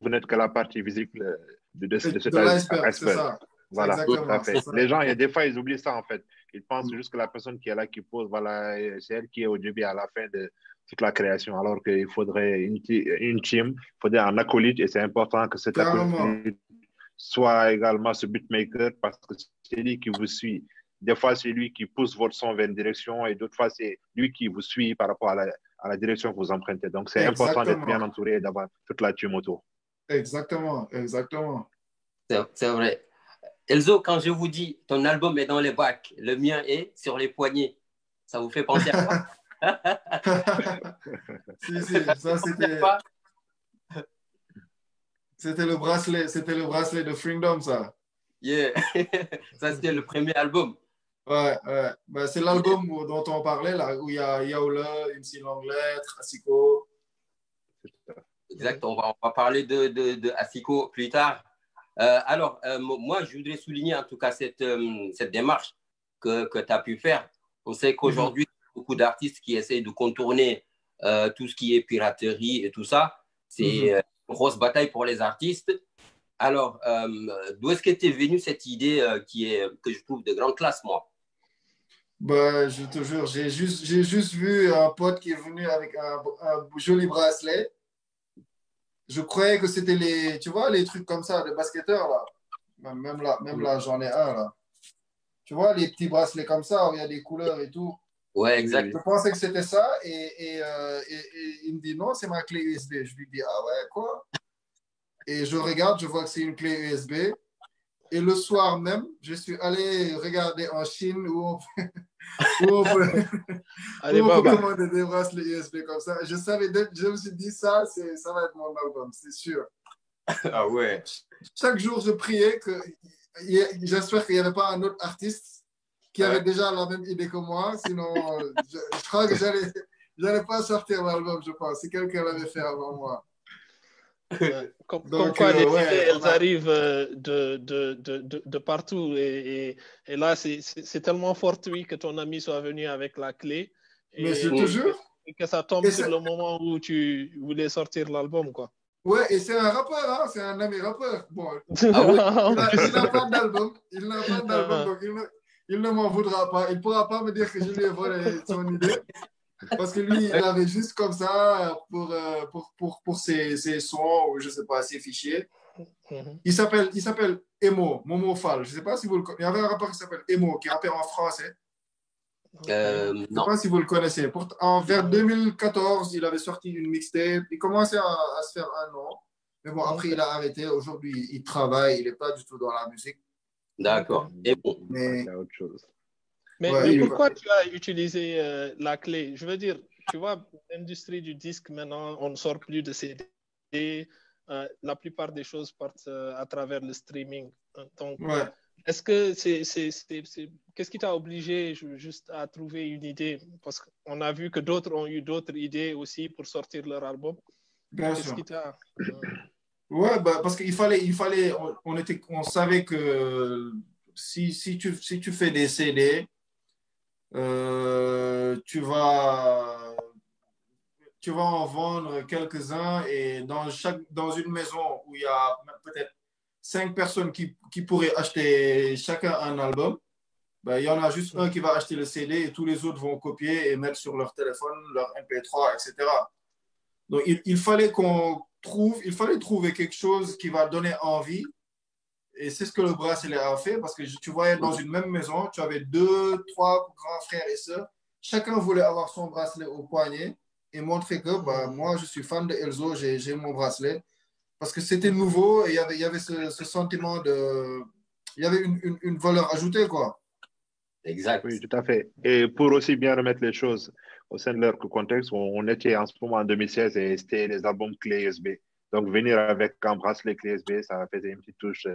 n'êtes que la partie visible de cet De l'iceberg, c'est iceberg. ça. C'est Voilà, tout à exactement, c'est fait. ça. Les gens, il y a des fois, ils oublient ça, en fait. Ils pensent juste que la personne qui est là, qui pose, voilà, c'est elle qui est au début et à la fin de toute la création, alors qu'il faudrait une team, il faudrait un acolyte, et c'est important que cet Carrément. acolyte soit également ce beatmaker, parce que c'est lui qui vous suit. Des fois, c'est lui qui pousse votre son vers une direction, et d'autres fois, c'est lui qui vous suit par rapport à la direction que vous empruntez. Donc, c'est important d'être bien Exactement. entouré et d'avoir toute la team autour. Exactement. Exactement. C'est vrai. Elzo, quand je vous dis ton album est dans les bacs, le mien est sur les poignets, ça vous fait penser à quoi? Si, si, ça c'était le bracelet de Freedom, ça. Yeah. Ça, c'était le premier album. Ouais, ouais. Ben, c'est Yeah. l'album dont on parlait, là, où il y a Yaoula, Une si longue lettre, Asiko. Exact, on va parler de Asiko plus tard. Moi, je voudrais souligner en tout cas cette démarche que tu as pu faire. On sait qu'aujourd'hui, beaucoup d'artistes qui essayent de contourner tout ce qui est piraterie et tout ça. C'est une grosse bataille pour les artistes. Alors, d'où est-ce qu'était venue cette idée que je trouve de grande classe, moi? Bah, je te jure, j'ai juste vu un pote qui est venu avec un joli bracelet. Je croyais que c'était tu vois, les trucs comme ça, de basketteurs, là. Même là, j'en ai un, là. Tu vois, les petits bracelets comme ça, où il y a des couleurs et tout. Ouais, exact. Je pensais que c'était ça, et il me dit non, c'est ma clé USB. Je lui dis, ah ouais, quoi? Et je regarde, je vois que c'est une clé USB. Et le soir même, je suis allé regarder en Chine où on peut commander des bracelets USB comme ça. Je me suis dit, ça va être mon album, c'est sûr. Ah ouais. Chaque jour, je priais que j'espère qu'il n'y avait pas un autre artiste qui avait déjà la même idée que moi. Sinon, je crois que j'allais pas sortir l'album, je pense. Si quelqu'un l'avait fait avant moi. Ouais. Comme quoi, les idées, elles arrivent de partout. Et là, c'est tellement fortuit que ton ami soit venu avec la clé. Mais je te jure. Et que ça tombe sur le moment où tu voulais sortir l'album, quoi. Ouais, et c'est un rappeur, hein, c'est un ami rappeur. Bon, Ah ouais. il n'a pas d'album, donc il ne m'en voudra pas. Il ne pourra pas me dire que je lui ai volé son idée. Parce que lui, il avait juste comme ça pour ses sons ou je ne sais pas, ses fichiers. Il s'appelle Emo, Momo Fall. Je ne sais pas si vous le connaissez. Il y avait un rappeur qui s'appelle Emo, qui rappait en français. Je ne sais pas si vous le connaissez. Vers 2014, il avait sorti une mixtape. Il commençait à se faire un nom. Mais bon, après, il a arrêté. Aujourd'hui, il travaille. Il n'est pas du tout dans la musique. D'accord. Et bon. Mais autre chose. Mais pourquoi tu as utilisé la clé? Je veux dire, tu vois, l'industrie du disque, maintenant, on ne sort plus de CD. La plupart des choses partent à travers le streaming. Donc, est-ce que qu'est-ce qui t'a obligé juste à trouver une idée? Parce qu'on a vu que d'autres ont eu d'autres idées aussi pour sortir leur album. Bien sûr. Qu'est-ce qui t'a... Ouais, bah, parce qu'il fallait, on savait que si tu fais des CD, tu vas en vendre quelques-uns et dans une maison où il y a peut-être 5 personnes qui pourraient acheter chacun un album, ben, il y en a juste un qui va acheter le CD et tous les autres vont copier et mettre sur leur téléphone, leur MP3, etc. Donc, il fallait trouver quelque chose qui va donner envie. Et c'est ce que le bracelet a fait parce que tu voyais dans une même maison, tu avais 2, 3 grands frères et sœurs. Chacun voulait avoir son bracelet au poignet et montrer que bah, moi, je suis fan de Elzo, j'ai mon bracelet. Parce que c'était nouveau et il y avait ce sentiment de... Il y avait une valeur ajoutée, quoi. Exact. Oui, tout à fait. Et pour aussi bien remettre les choses au sein de leur contexte, on était en ce moment en 2016 et c'était les albums clés USB. Donc, venir avec un bracelet clé USB, ça faisait une petite touche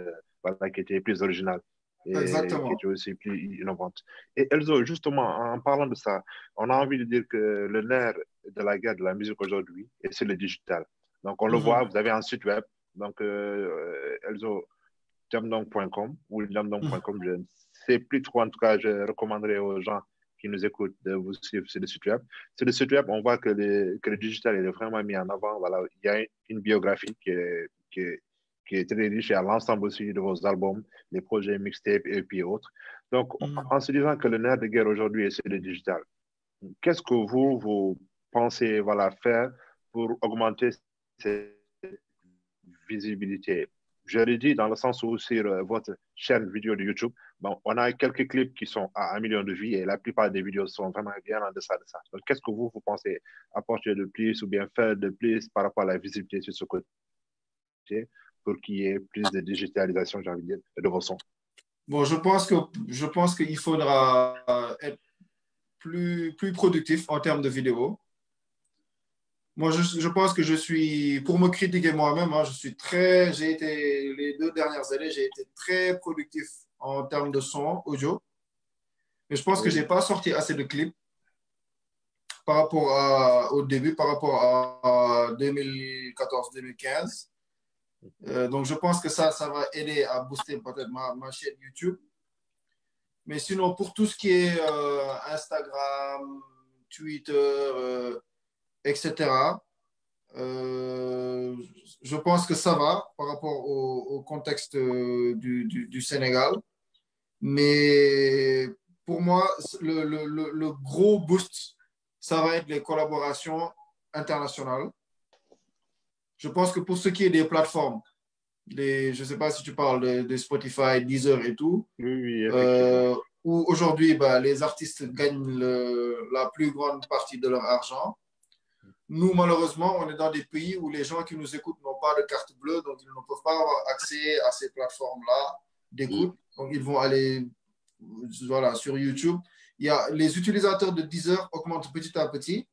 qui était plus originale et Exactement. qui était aussi plus innovante. Et Elzo, justement, en parlant de ça, on a envie de dire que le nerf de la guerre de la musique aujourd'hui, c'est le digital. Donc, on le voit, vous avez un site web, donc Elzo, jamdong.com ou jamdong.com, je ne sais plus trop, en tout cas, je recommanderais aux gens qui nous écoutent de vous suivre sur le site web. Sur le site web, on voit que le digital est vraiment mis en avant. Voilà, il y a une biographie qui est très riche et à l'ensemble aussi de vos albums, les projets mixtapes et puis autres. Donc, en se disant que le nerf de guerre aujourd'hui, c'est le digital, qu'est-ce que vous pensez faire pour augmenter cette visibilité? Je l'ai dit dans le sens où sur votre chaîne vidéo de YouTube, bon, on a quelques clips qui sont à 1 million de vues et la plupart des vidéos sont vraiment bien en deçà de ça. Donc, qu'est-ce que vous pensez apporter de plus ou bien faire de plus par rapport à la visibilité sur ce côté pour qu'il y ait plus de digitalisation, j'ai envie de dire, de vos sons? Bon, je pense qu'il faudra être plus productif en termes de vidéos. Moi, je pense que pour me critiquer moi-même, hein, les 2 dernières années, j'ai été très productif en termes de son, audio. Mais je pense que je n'ai pas sorti assez de clips par rapport au début, par rapport à 2014-2015. Donc, je pense que ça va aider à booster peut-être ma chaîne YouTube. Mais sinon, pour tout ce qui est Instagram, Twitter, etc. Je pense que ça va par rapport au contexte du Sénégal. Mais pour moi, le gros boost, ça va être les collaborations internationales. Je pense que pour ce qui est des plateformes, je ne sais pas si tu parles de Spotify, Deezer et tout, Oui, effectivement. où aujourd'hui, les artistes gagnent la plus grande partie de leur argent. Nous, malheureusement, on est dans des pays où les gens qui nous écoutent n'ont pas de carte bleue, donc ils ne peuvent pas avoir accès à ces plateformes-là d'écoute. Donc, ils vont aller voilà, sur YouTube. Les utilisateurs de Deezer augmentent petit à petit.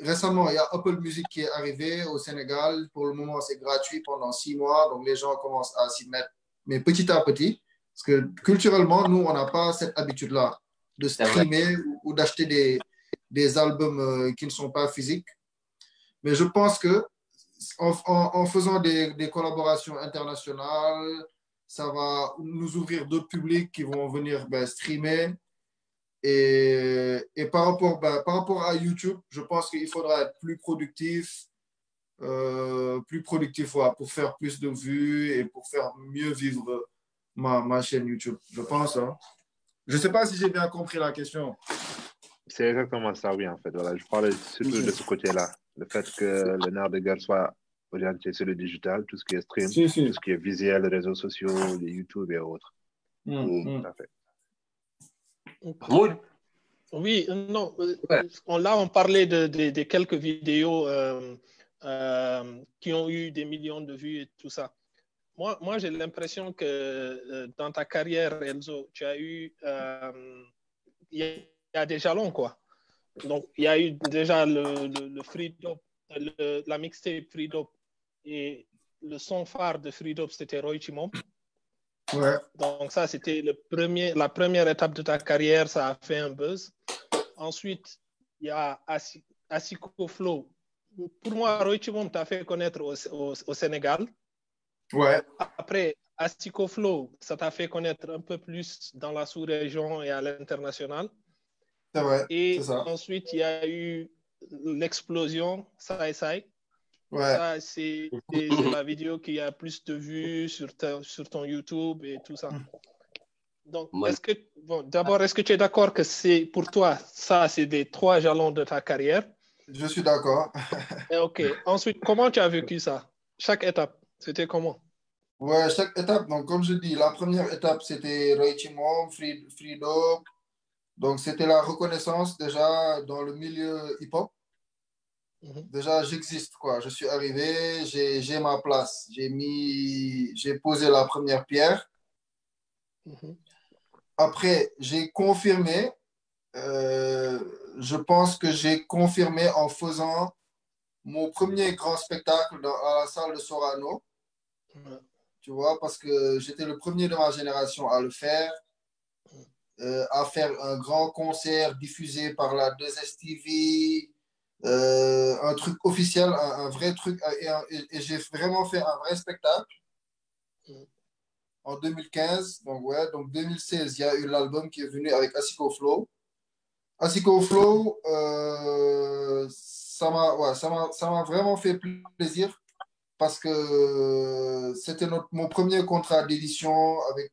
Récemment, il y a Apple Music qui est arrivé au Sénégal. Pour le moment, c'est gratuit pendant 6 mois. Donc, les gens commencent à s'y mettre, mais petit à petit. Parce que culturellement, nous, on n'a pas cette habitude-là de streamer ou d'acheter des albums qui ne sont pas physiques. Mais je pense que en faisant des collaborations internationales, ça va nous ouvrir d'autres publics qui vont venir streamer. Et par rapport à YouTube, je pense qu'il faudra être plus productif pour faire plus de vues et pour faire mieux vivre ma chaîne YouTube, je pense. Hein. Je ne sais pas si j'ai bien compris la question. C'est exactement ça, oui, en fait. Voilà, je parlais surtout de ce côté-là. Le fait que le nerf de guerre soit orienté sur le digital, tout ce qui est stream, tout ce qui est visuel, les réseaux sociaux, les YouTube et autres. Tout à fait. Oui, non. Là, on parlait de quelques vidéos qui ont eu des millions de vues et tout ça. Moi j'ai l'impression que dans ta carrière, Elzo, tu as eu... il y a des jalons, quoi. Donc, il y a eu déjà le Free Dope, la mixtape Free Dope. Et le son phare de Free Dope, c'était Roy Chimom. Ouais. Donc, ça, c'était la première étape de ta carrière. Ça a fait un buzz. Ensuite, il y a Asiko Flow. Pour moi, Roy Chimom t'a fait connaître au Sénégal. Ouais. Après, Asiko Flow, ça t'a fait connaître un peu plus dans la sous-région et à l'international. C'est vrai. Et ça. Ensuite, il y a eu l'explosion Sai Sai. Ouais. Ça, c'est la vidéo qui a plus de vues sur ton YouTube et tout ça. Donc, d'abord, est-ce que tu es d'accord que pour toi, ça, c'est des 3 jalons de ta carrière? Je suis d'accord. OK. Ensuite, comment tu as vécu ça? Chaque étape, c'était comment? Ouais, chaque étape. Donc, comme je dis, la première étape, c'était Roy Chimom, Free Dope. Donc, c'était la reconnaissance déjà dans le milieu hip-hop. Déjà, j'existe, quoi. Je suis arrivé, j'ai ma place. J'ai posé la première pierre. Après, j'ai confirmé. Je pense que j'ai confirmé en faisant mon premier grand spectacle à la salle de Sorano. Tu vois, parce que j'étais le premier de ma génération à le faire. À faire un grand concert diffusé par la 2STV, un truc officiel, un vrai truc. Et j'ai vraiment fait un vrai spectacle en 2015. Donc, ouais, donc 2016, il y a eu l'album qui est venu avec Asiko Flow. Asiko Flow, ça m'a vraiment fait plaisir parce que c'était mon premier contrat d'édition avec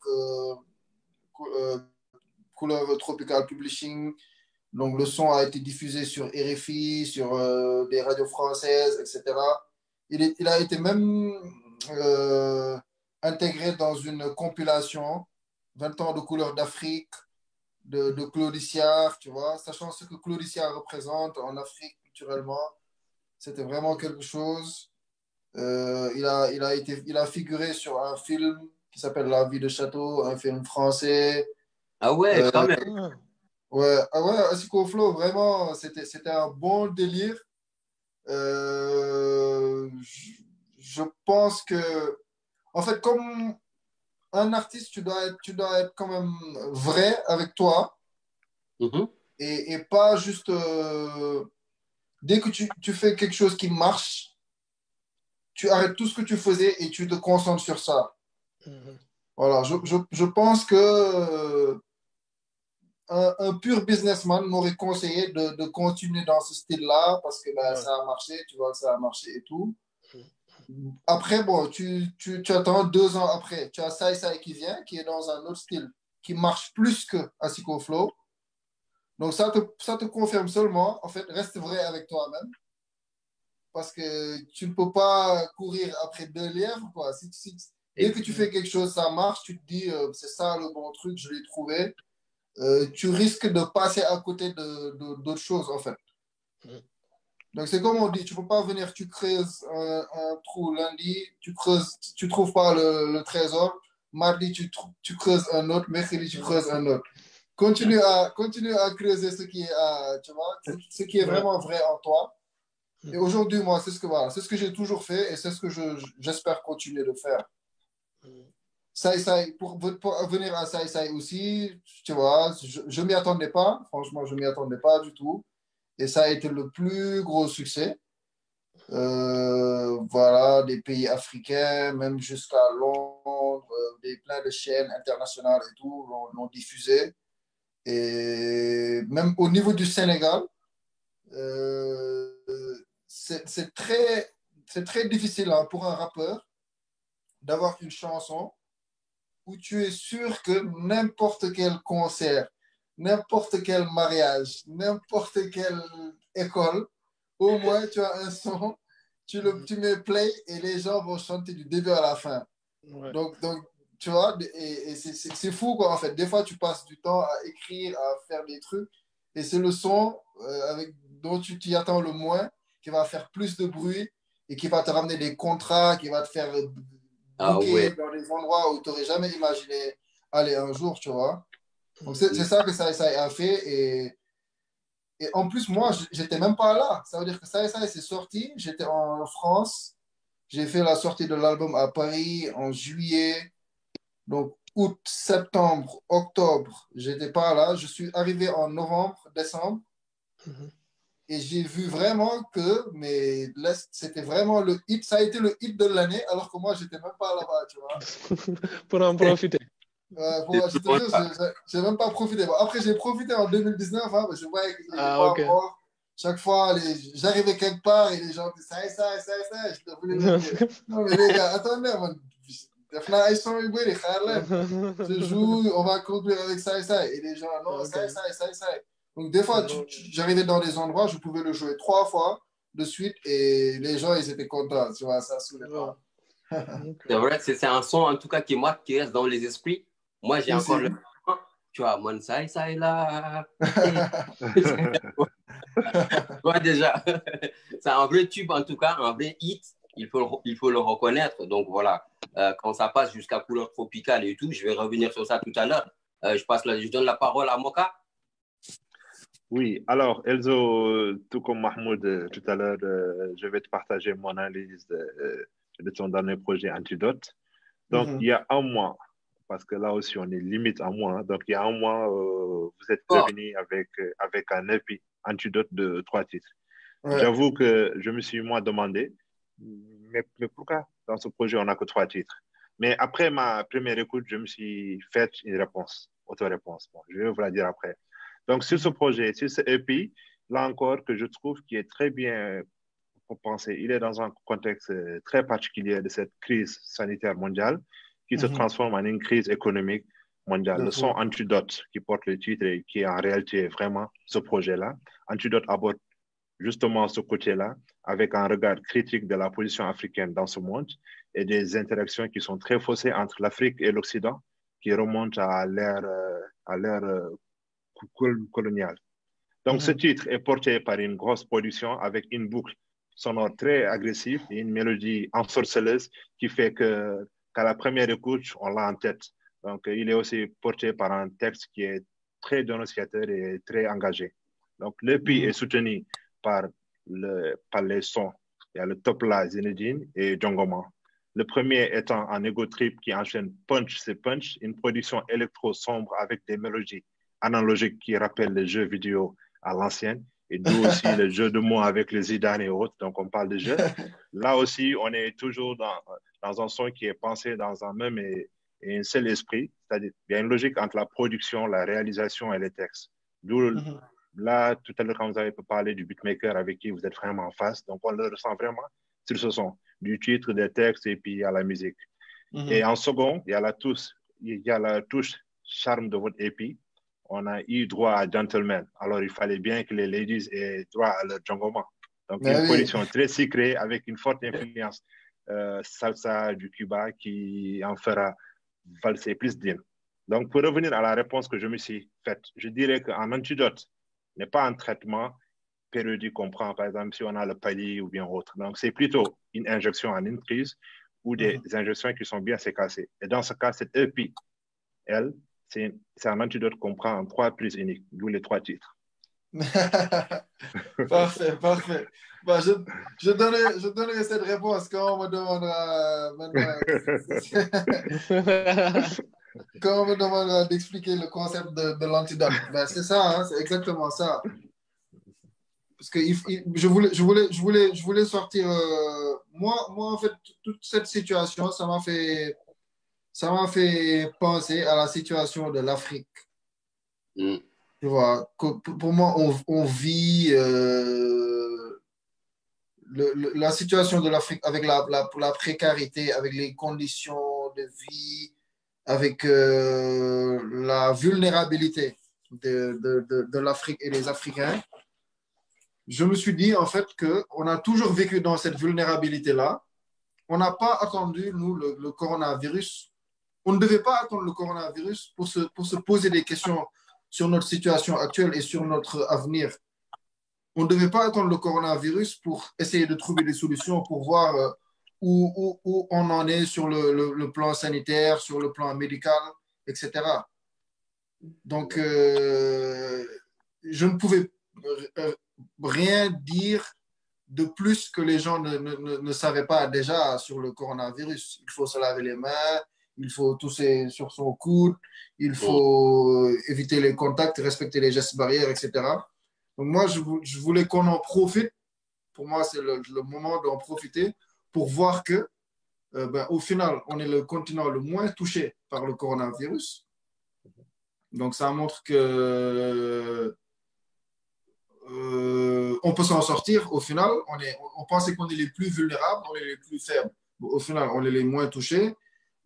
Couleur Tropical Publishing. Donc, le son a été diffusé sur RFI, sur des radios françaises, etc. Il a été même intégré dans une compilation 20 ans de couleurs d'Afrique de Claude Iciard, tu vois, sachant ce que Claude Iciard représente en Afrique culturellement. C'était vraiment quelque chose. Il a figuré sur un film qui s'appelle La vie de château, un film français. Ah ouais, quand même. Ouais, Asiko Flow, vraiment, c'était un bon délire. Je pense que, en fait, comme un artiste, tu dois être quand même vrai avec toi et pas juste dès que tu fais quelque chose qui marche, tu arrêtes tout ce que tu faisais et tu te concentres sur ça. Voilà, je pense que un pur businessman m'aurait conseillé de continuer dans ce style-là parce que ben, ça a marché, tu vois que ça a marché et tout. Après, bon, tu attends 2 ans après, tu as Sai Sai qui vient, qui est dans un autre style, qui marche plus que Asiko Flow. Donc, ça te confirme seulement, en fait, reste vrai avec toi-même. Parce que tu ne peux pas courir après 2 lièvres, quoi. Dès que tu fais quelque chose, ça marche, tu te dis, c'est ça le bon truc, je l'ai trouvé. Tu risques de passer à côté d'autres choses, en fait. Donc, c'est comme on dit, tu ne peux pas venir, tu creuses un trou lundi, tu trouves pas le trésor. Mardi, tu creuses un autre. Mercredi, tu creuses un autre. Continue à creuser ce qui est, tu vois, ce qui est vraiment vrai en toi. Et aujourd'hui, moi, c'est ce que j'ai toujours fait et c'est ce que j'espère continuer de faire. Sai Sai, pour venir à Sai Sai aussi, tu vois, je ne m'y attendais pas. Franchement, je ne m'y attendais pas du tout. Et ça a été le plus gros succès. Voilà, des pays africains, même jusqu'à Londres, plein de chaînes internationales et tout l'ont diffusé. Et même au niveau du Sénégal, c'est très difficile hein, pour un rappeur d'avoir une chanson où tu es sûr que n'importe quel concert, n'importe quel mariage, n'importe quelle école, au moins tu as un son, tu mets play et les gens vont chanter du début à la fin. Ouais. Donc, tu vois, et c'est fou quoi en fait. Des fois, tu passes du temps à écrire, à faire des trucs et c'est le son dont tu t'y attends le moins qui va faire plus de bruit et qui va te ramener des contrats, qui va te faire booker dans des endroits où tu n'aurais jamais imaginé aller un jour, tu vois. Donc, c'est ça que ça a fait. Et en plus, moi, j'étais même pas là. Ça veut dire que ça c'est sorti. J'étais en France. J'ai fait la sortie de l'album à Paris en juillet. Donc, août, septembre, octobre, j'étais pas là. Je suis arrivé en novembre, décembre. Et j'ai vu vraiment que c'était vraiment le hit. Ça a été le hit de l'année, alors que moi, j'étais même pas là-bas, tu vois. Pour en profiter. Je te jure, j'ai même pas profité. Bon, après, j'ai profité en 2019, hein, je voyais que les gens morts. Chaque fois, j'arrivais quelque part et les gens disaient ça, je voulais leur dire. Non, mais les gars, attendez, man. Je joue, on va conclure avec ça. Et les gens, non, ça. Donc, des fois, j'arrivais dans des endroits, je pouvais le jouer 3 fois de suite et les gens, ils étaient contents. Tu vois, ça saoulait pas. C'est vrai, c'est un son, en tout cas, qui reste dans les esprits. Moi, j'ai encore le. Tu vois, mon ça est là. Tu vois déjà, c'est un vrai tube, en tout cas, un vrai hit. Il faut le reconnaître. Donc voilà, quand ça passe jusqu'à couleur tropicale et tout, je vais revenir sur ça tout à l'heure. Je donne la parole à Moka. Oui, alors Elzo, tout comme Mahmoud tout à l'heure, je vais te partager mon analyse de ton dernier projet Antidote. Donc, il y a un mois, parce que là aussi on est limite à un mois, hein, donc il y a un mois, vous êtes revenu avec un EP Antidote de 3 titres. Ouais. J'avoue que je me suis moi demandé, mais pourquoi dans ce projet on n'a que 3 titres? Mais après ma première écoute, je me suis fait une réponse, auto-réponse. Bon, je vais vous la dire après. Donc, sur ce projet, sur ce EP, là encore, que je trouve qui est très bien pour penser, il est dans un contexte très particulier de cette crise sanitaire mondiale qui se transforme en une crise économique mondiale. Le son Antidote qui porte le titre et qui est en réalité vraiment ce projet-là. Antidote aborde justement ce côté-là avec un regard critique de la position africaine dans ce monde et des interactions qui sont très faussées entre l'Afrique et l'Occident qui remontent à l'ère coloniale. Donc, ce titre est porté par une grosse production avec une boucle sonore très agressive et une mélodie ensorceleuse qui fait qu'à la première écoute, on l'a en tête. Donc, il est aussi porté par un texte qui est très dénonciateur et très engagé. Donc, l'EP est soutenu par les sons. Il y a le Topla, Zinedine et Djongoma. Le premier étant un ego trip qui enchaîne punch, c'est punch, une production électro-sombre avec des mélodies analogiques qui rappellent les jeux vidéo à l'ancienne, et d'où aussi le jeu de mots avec les Zidane et autres, donc on parle de jeu. Là aussi, on est toujours dans un son qui est pensé dans un même et et un seul esprit, c'est-à-dire il y a une logique entre la production, la réalisation et les textes. D'où là, tout à l'heure, quand vous avez parlé du beatmaker avec qui vous êtes vraiment en face, donc on le ressent vraiment sur ce son, du titre, des textes et puis à la musique. Et en second, il y a la touche charme de votre EP. On a eu droit à Gentleman. Alors, il fallait bien que les ladies aient droit à leur jongoma. Donc, une production très sucrée avec une forte influence salsa du Cuba qui en fera valser plus d'une. Donc, pour revenir à la réponse que je me suis faite, je dirais qu'un antidote n'est pas un traitement périodique qu'on prend, par exemple, si on a le palier ou bien autre. Donc, c'est plutôt une injection en une prise ou des injections qui sont bien séquencées. Et dans ce cas, cette EP, elle, c'est un antidote qu'on prend en 3 prises uniques, d'où les 3 titres. Parfait, parfait. Bah, je donnerai cette réponse quand on me demandera quand on me demandera d'expliquer le concept de l'antidote. Ben, c'est ça, hein, c'est exactement ça. Parce que je voulais sortir. Moi, en fait, toute cette situation, ça m'a fait penser à la situation de l'Afrique. Tu vois, pour moi, on vit la situation de l'Afrique avec la précarité, avec les conditions de vie, avec la vulnérabilité de l'Afrique et des Africains. Je me suis dit, en fait, qu'on a toujours vécu dans cette vulnérabilité-là. On n'a pas attendu, nous, le coronavirus. On ne devait pas attendre le coronavirus pour se poser des questions sur notre situation actuelle et sur notre avenir. On ne devait pas attendre le coronavirus pour essayer de trouver des solutions, pour voir où on en est sur le plan sanitaire, sur le plan médical, etc. Donc, je ne pouvais rien dire de plus que les gens ne savaient pas déjà sur le coronavirus. Il faut se laver les mains, il faut tousser sur son coude, il faut éviter les contacts, respecter les gestes barrières, etc. Donc moi, je voulais qu'on en profite. Pour moi, c'est le moment d'en profiter pour voir que, au final, on est le continent le moins touché par le coronavirus. Donc ça montre que on peut s'en sortir. Au final, on pensait qu'on est les plus vulnérables, on est les plus faibles. Au final, on est les moins touchés.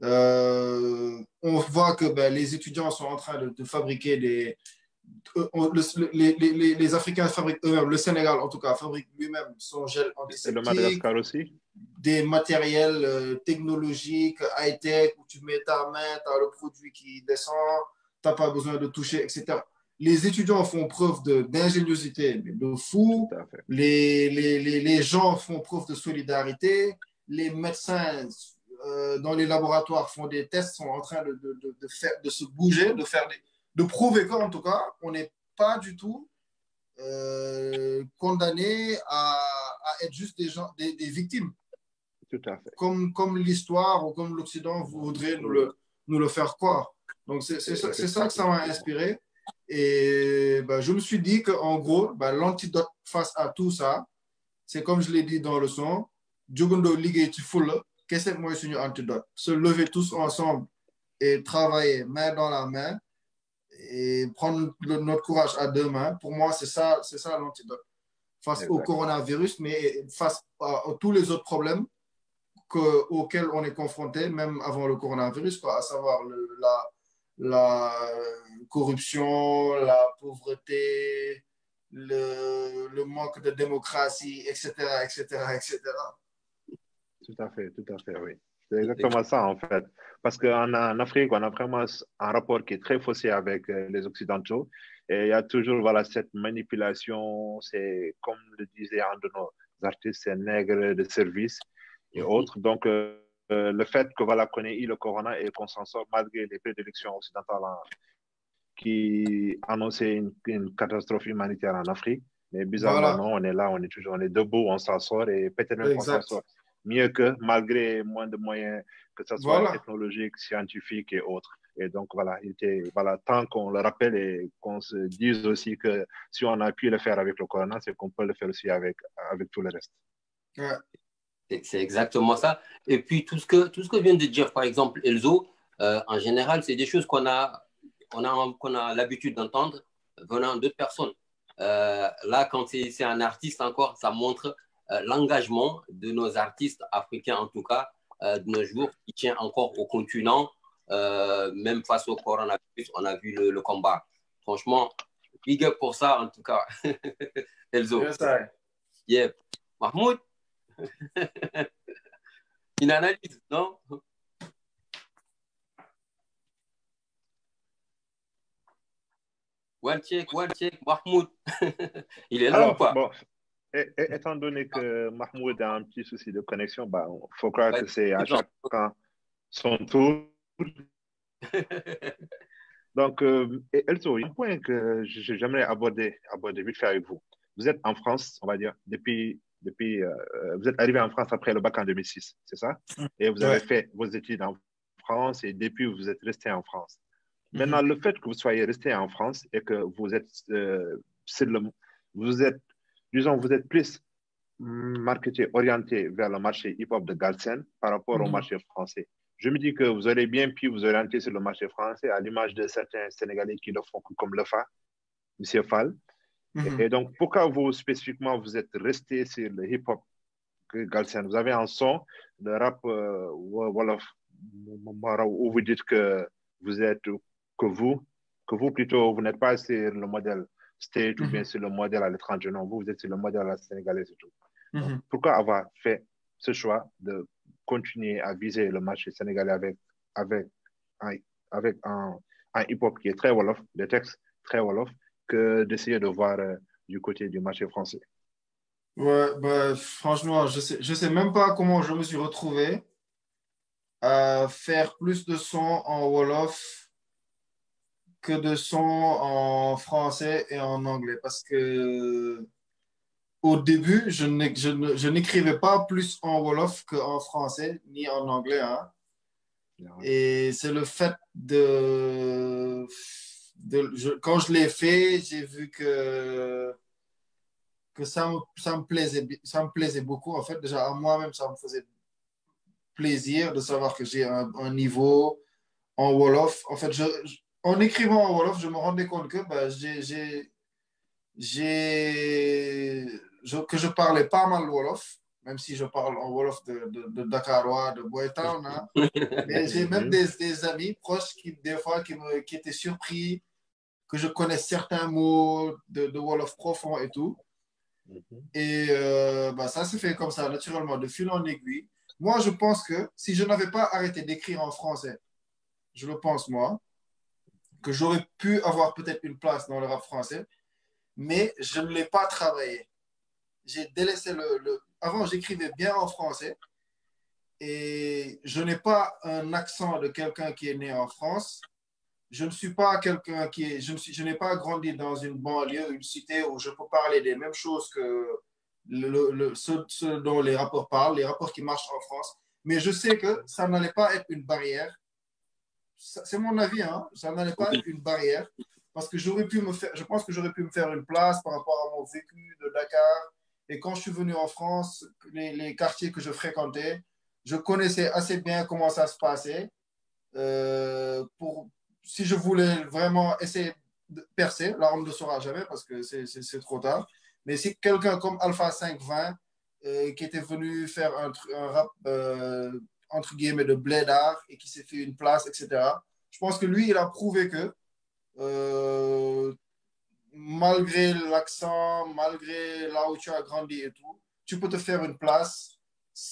On voit que les étudiants sont en train de fabriquer les Africains fabriquent eux-mêmes, le Sénégal en tout cas, fabrique lui-même son gel antiseptique. Et le Madagascar aussi. Des matériels technologiques, high-tech, où tu mets ta main, tu as le produit qui descend, tu n'as pas besoin de toucher, etc. Les étudiants font preuve d'ingéniosité de fou. Les gens font preuve de solidarité. Les médecins dans les laboratoires font des tests, sont en train de se bouger, de prouver qu'en tout cas, on n'est pas du tout condamné à être juste des victimes. Tout à fait. Comme l'histoire ou comme l'Occident voudrait nous le faire croire. Donc, c'est ça que ça m'a inspiré. Et je me suis dit qu'en gros, l'antidote face à tout ça, c'est comme je l'ai dit dans le son, Djogundo Ligue Tifula, qu'est-ce que moi c'est un antidote? Se lever tous ensemble et travailler main dans la main et prendre notre courage à 2 mains. Pour moi, c'est ça l'antidote. Face au coronavirus, mais face à tous les autres problèmes auxquels on est confronté, même avant le coronavirus, à savoir la corruption, la pauvreté, le manque de démocratie, etc., etc., etc. Tout à fait, oui. C'est exactement ça, en fait. Parce qu'en Afrique, on a vraiment un rapport qui est très faussé avec les Occidentaux. Et il y a toujours cette manipulation, c'est comme le disait un de nos artistes, c'est nègre de service et autres. Donc, le fait qu'on ait eu le corona et qu'on s'en sort malgré les prédictions occidentales qui annonçaient une catastrophe humanitaire en Afrique. Mais bizarrement, non, on est là, on est debout, on s'en sort et peut-être même qu'on s'en sort mieux que malgré moins de moyens, que ce soit technologique, scientifique et autres. Et donc, il était temps qu'on le rappelle et qu'on se dise aussi que si on a pu le faire avec le corona, c'est qu'on peut le faire aussi avec tout le reste. Ouais. C'est exactement ça. Et puis, tout ce que vient de dire, par exemple, Elzo, En général, c'est des choses qu'on a l'habitude d'entendre venant d'autres personnes. Là, quand c'est un artiste encore, ça montre l'engagement de nos artistes africains, en tout cas, de nos jours, qui tient encore au continent, même face au coronavirus, on a vu le combat. Franchement, big up pour ça, en tout cas. Elzo. Yes, I. Yeah. Mahmoud, une analyse, non? One check, Mahmoud. Il est là Alors, ou pas? bon, étant donné que Mahmoud a un petit souci de connexion, bah, faut croire que c'est à chacun son tour. Donc, Elzo, il y a un point que j'aimerais aborder vite fait avec vous. Vous êtes en France, on va dire, vous êtes arrivé en France après le bac en 2006, c'est ça? Et vous avez fait vos études en France et depuis, vous êtes resté en France. Maintenant, le fait que vous soyez resté en France et que vous êtes, disons, vous êtes plus orienté vers le marché hip-hop de Galsen par rapport au marché français. Je me dis que vous aurez bien pu vous orienter sur le marché français à l'image de certains Sénégalais qui le font comme le FA, M. Fall. Et donc, pourquoi vous, spécifiquement, vous êtes resté sur le hip-hop Galsen? Vous avez un son de rap Wolof où vous dites que vous êtes, que vous plutôt, vous n'êtes pas sur le modèle state ou bien sur le modèle à l'étranger. Non, vous êtes sur le modèle à la sénégalaise et tout. Donc, pourquoi avoir fait ce choix de continuer à viser le marché sénégalais avec un hip-hop qui est très Wolof, des textes très Wolof, que d'essayer de voir du côté du marché français? Ouais, bah, franchement, je sais même pas comment je me suis retrouvé à faire plus de sons en Wolof que de sons en français et en anglais. Parce que au début, je n'écrivais pas plus en Wolof qu'en français ni en anglais, hein. Et c'est le fait quand je l'ai fait, j'ai vu que ça me plaisait beaucoup. En fait, déjà, à moi-même, ça me faisait plaisir de savoir que j'ai un niveau en Wolof. En fait, en écrivant en Wolof, je me rendais compte que bah, que je parlais pas mal Wolof, même si je parle en Wolof de Dakarois, de Boytown, hein. Mais j'ai même des amis proches des fois, qui étaient surpris que je connaisse certains mots de Wolof profond et tout. Et bah, ça s'est fait comme ça, naturellement, de fil en aiguille. Moi, je pense que si je n'avais pas arrêté d'écrire en français, je le pense, moi, que j'aurais pu avoir peut-être une place dans le rap français, mais je ne l'ai pas travaillé. J'ai délaissé Avant, j'écrivais bien en français et je n'ai pas un accent de quelqu'un qui est né en France. Je ne suis pas quelqu'un je n'ai pas grandi dans une banlieue, une cité où je peux parler des mêmes choses que ceux dont les rappeurs parlent, les rappeurs qui marchent en France. Mais je sais que ça n'allait pas être une barrière. C'est mon avis, hein. Ça n'allait pas être une barrière parce que je pense que j'aurais pu me faire une place par rapport à mon vécu de Dakar. Et quand je suis venu en France, les quartiers que je fréquentais, je connaissais assez bien comment ça se passait. Si je voulais vraiment essayer de percer, là on ne le saura jamais parce que c'est trop tard. Mais si quelqu'un comme Alpha 520 qui était venu faire un rap entre guillemets de blédard et qui s'est fait une place, etc. Je pense que lui, il a prouvé que malgré l'accent, malgré là où tu as grandi et tout, tu peux te faire une place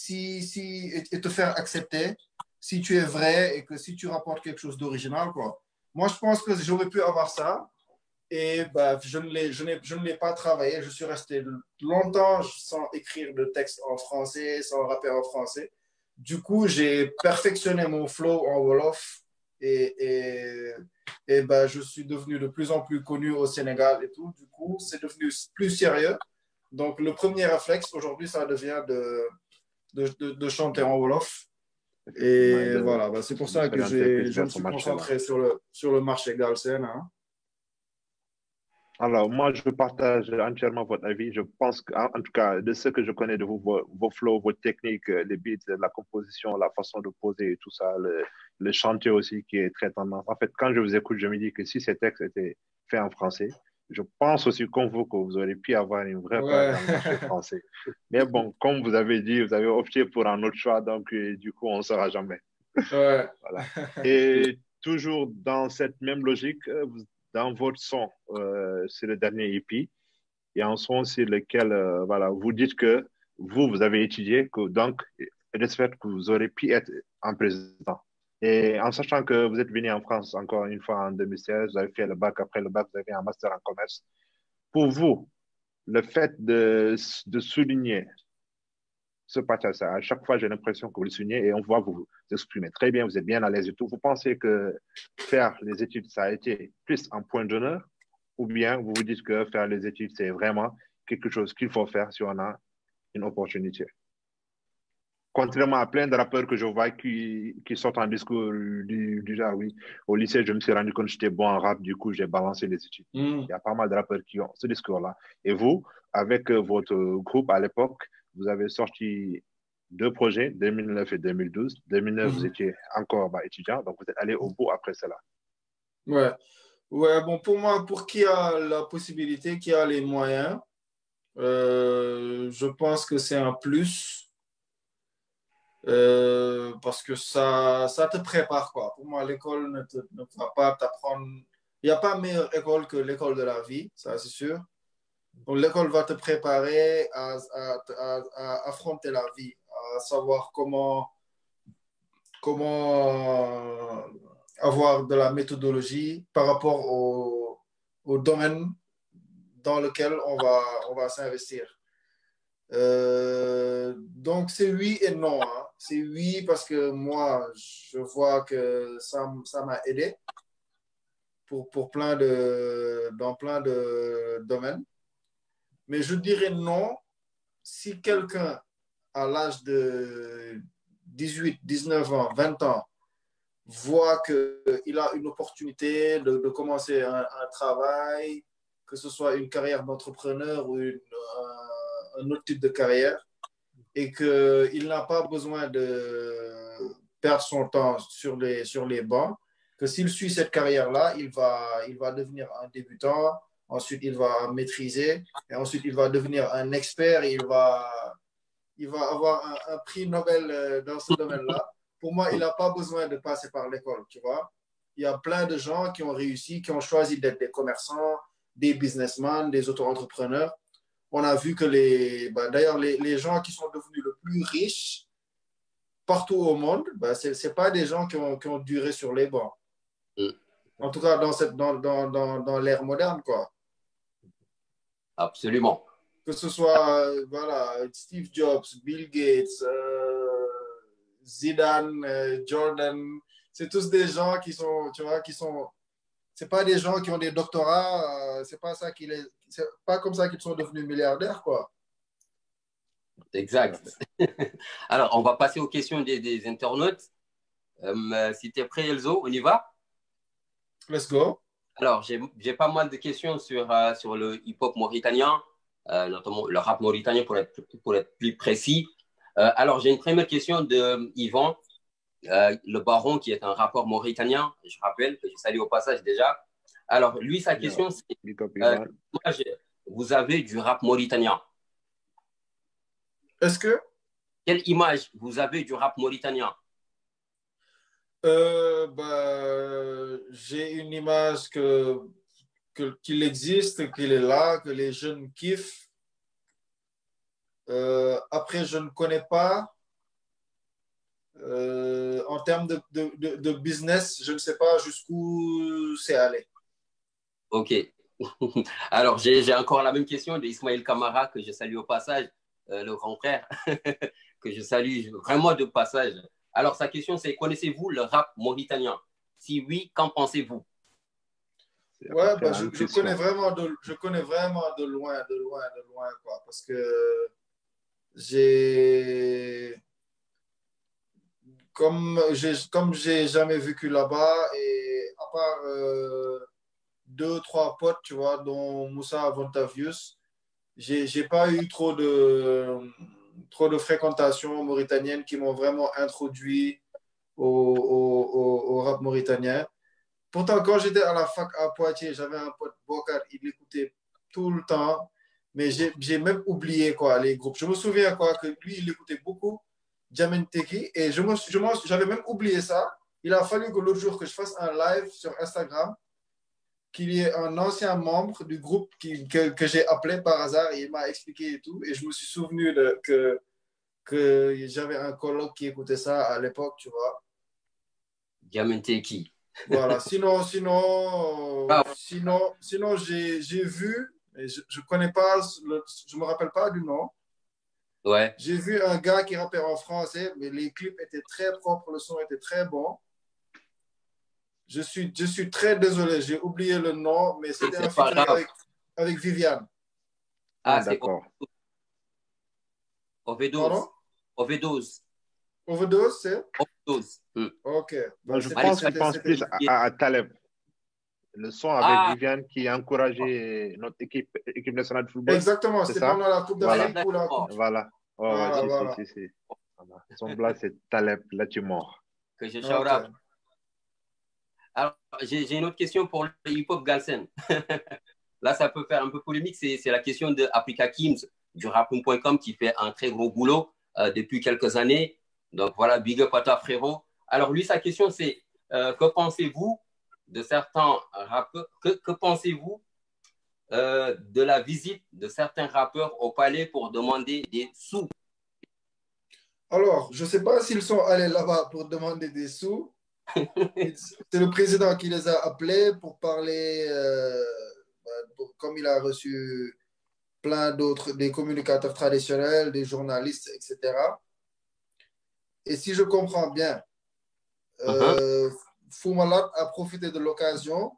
et te faire accepter si tu es vrai et que si tu rapportes quelque chose d'original, quoi. Moi, je pense que j'aurais pu avoir ça et bah, je ne l'ai pas travaillé. Je suis resté longtemps sans écrire de texte en français, sans rapper en français. Du coup, j'ai perfectionné mon flow en Wolof et bah, je suis devenu de plus en plus connu au Sénégal et tout. Du coup, c'est devenu plus sérieux. Donc, le premier réflexe aujourd'hui, ça devient de chanter en Wolof. Et voilà, bah, c'est pour ça que je me suis concentré sur le marché Galsen, hein. Alors, moi, je partage entièrement votre avis. Je pense en tout cas, de ce que je connais de vous, vos flows, vos techniques, les beats, la composition, la façon de poser et tout ça, le chantier aussi qui est très tendance. En fait, quand je vous écoute, je me dis que si ces textes étaient faits en français, je pense aussi comme vous que vous auriez pu avoir une vraie place Ouais. dans le marché français. Mais bon, comme vous avez dit, vous avez opté pour un autre choix, donc du coup, on ne saura jamais. Ouais. Voilà. Et toujours dans cette même logique, dans votre son, c'est le dernier EP, il y a un son sur lequel voilà, vous dites que vous avez étudié, que donc, j'espère que vous aurez pu être un président. Et en sachant que vous êtes venu en France encore une fois en 2016, vous avez fait le bac, après le bac, vous avez un master en commerce. Pour vous, le fait de souligner ce passage, à chaque fois, j'ai l'impression que vous le soulignez et on voit que vous vous exprimez très bien, vous êtes bien à l'aise et tout. Vous pensez que faire les études, ça a été plus un point d'honneur ou bien vous vous dites que faire les études, c'est vraiment quelque chose qu'il faut faire si on a une opportunité. Contrairement à plein de rappeurs que je vois qui sortent un discours du genre, oui, au lycée, je me suis rendu compte que j'étais bon en rap, du coup, j'ai balancé les études. Il y a pas mal de rappeurs qui ont ce discours-là. Et vous, avec votre groupe à l'époque, vous avez sorti deux projets, 2009 et 2012. 2009, vous étiez encore étudiant, donc vous êtes allé au bout après cela. Ouais. Ouais, bon, pour moi, pour qui a la possibilité, qui a les moyens, je pense que c'est un plus. Parce que ça te prépare, quoi. Pour moi, l'école ne va pas t'apprendre. Il n'y a pas meilleure école que l'école de la vie, ça c'est sûr. Donc, l'école va te préparer à affronter la vie, à savoir comment avoir de la méthodologie par rapport au domaine dans lequel on va s'investir. Donc, c'est oui et non, hein. C'est oui parce que moi, je vois que ça m'a aidé dans plein de domaines. Mais je dirais non si quelqu'un à l'âge de 18, 19 ans, 20 ans voit qu'il a une opportunité de commencer un travail, que ce soit une carrière d'entrepreneur ou un autre type de carrière, et qu'il n'a pas besoin de perdre son temps sur les bancs, que s'il suit cette carrière-là, il va devenir un débutant, ensuite il va maîtriser, et ensuite il va devenir un expert, et il va avoir un prix Nobel dans ce domaine-là. Pour moi, il n'a pas besoin de passer par l'école, tu vois. Il y a plein de gens qui ont réussi, qui ont choisi d'être des commerçants, des businessmen, des auto-entrepreneurs. On a vu que d'ailleurs, les gens qui sont devenus le plus riches partout au monde, ce n'est pas des gens qui ont duré sur les bancs. En tout cas, dans l'ère moderne, quoi. Absolument. Que ce soit voilà, Steve Jobs, Bill Gates, Zidane, Jordan, c'est tous des gens qui sont, tu vois, c'est pas des gens qui ont des doctorats, c'est pas comme ça qu'ils sont devenus milliardaires, quoi. Exact. Alors, on va passer aux questions des internautes. Si tu es prêt, Elzo, on y va? Let's go. Alors, j'ai pas mal de questions sur le hip-hop mauritanien, notamment le rap mauritanien pour être plus précis. Alors, j'ai une première question de Yvan, le Baron, qui est un rappeur mauritanien. Je rappelle que je salue au passage déjà. Alors, lui, sa question, c'est quelle image vous avez du rap mauritanien? Est-ce que Quelle image vous avez du rap mauritanien? J'ai une image qu'il existe, qu'il est là, que les jeunes kiffent. Après, je ne connais pas. En termes de business, je ne sais pas jusqu'où c'est allé. Ok. Alors, j'ai encore la même question d'Ismaël Kamara, que je salue au passage, le grand frère, que je salue vraiment de passage. Alors, sa question, c'est connaissez-vous le rap mauritanien? Si oui, qu'en pensez-vous? Ouais, je connais vraiment de loin, quoi, parce que comme j'ai jamais vécu là-bas et à part deux, trois potes, tu vois, dont Moussa Vontavius. J'ai pas eu trop de fréquentation mauritanienne qui m'ont vraiment introduit au rap mauritanien. Pourtant, quand j'étais à la fac à Poitiers, j'avais un pote, Bokar, il l'écoutait tout le temps, mais j'ai même oublié quoi, les groupes. Je me souviens quoi, que lui, il écoutait beaucoup Jamin Teki et j'avais même oublié ça. Il a fallu que l'autre jour que je fasse un live sur Instagram, qu'il y ait un ancien membre du groupe que j'ai appelé par hasard et il m'a expliqué et tout. Et je me suis souvenu que j'avais un coloc qui écoutait ça à l'époque, tu vois. Diamanteki. Voilà. Sinon, Ah, j'ai vu, mais je connais pas, je me rappelle pas du nom. ouais. J'ai vu un gars qui rappait en français, mais les clips étaient très propres, le son était très bon. Je suis très désolé, j'ai oublié le nom, mais c'était un C'est pas featuring grave. avec Viviane. Ah, c'est d'accord. overdose. Pardon? Overdose. Overdose, c'est? Overdose. Ok. Moi, je Allez, pense qu'il pense plus à Taleb. Le son avec Ah, Viviane qui a encouragé notre équipe nationale de football. Exactement, C'est c'était ça? pendant la Coupe Voilà. d'Afrique ou la Coupe. Voilà. Ouais, Voilà, ouais, voilà. si. Voilà. Son blas, c'est Taleb, là tu mords. que je shout Ok. out. Alors, j'ai une autre question pour le hip-hop Galsen. Là, ça peut faire un peu polémique. C'est la question de Africa Kims du Rapum.com qui fait un très gros boulot depuis quelques années. Donc voilà, big up à toi, frérot. Alors lui, sa question, c'est que pensez-vous de certains rappeurs, que pensez-vous de la visite de certains rappeurs au palais pour demander des sous? Alors, je ne sais pas s'ils sont allés là-bas pour demander des sous. C'est le président qui les a appelés pour parler, comme il a reçu plein d'autres, des communicateurs traditionnels, des journalistes, etc. Et si je comprends bien, Fou Malade a profité de l'occasion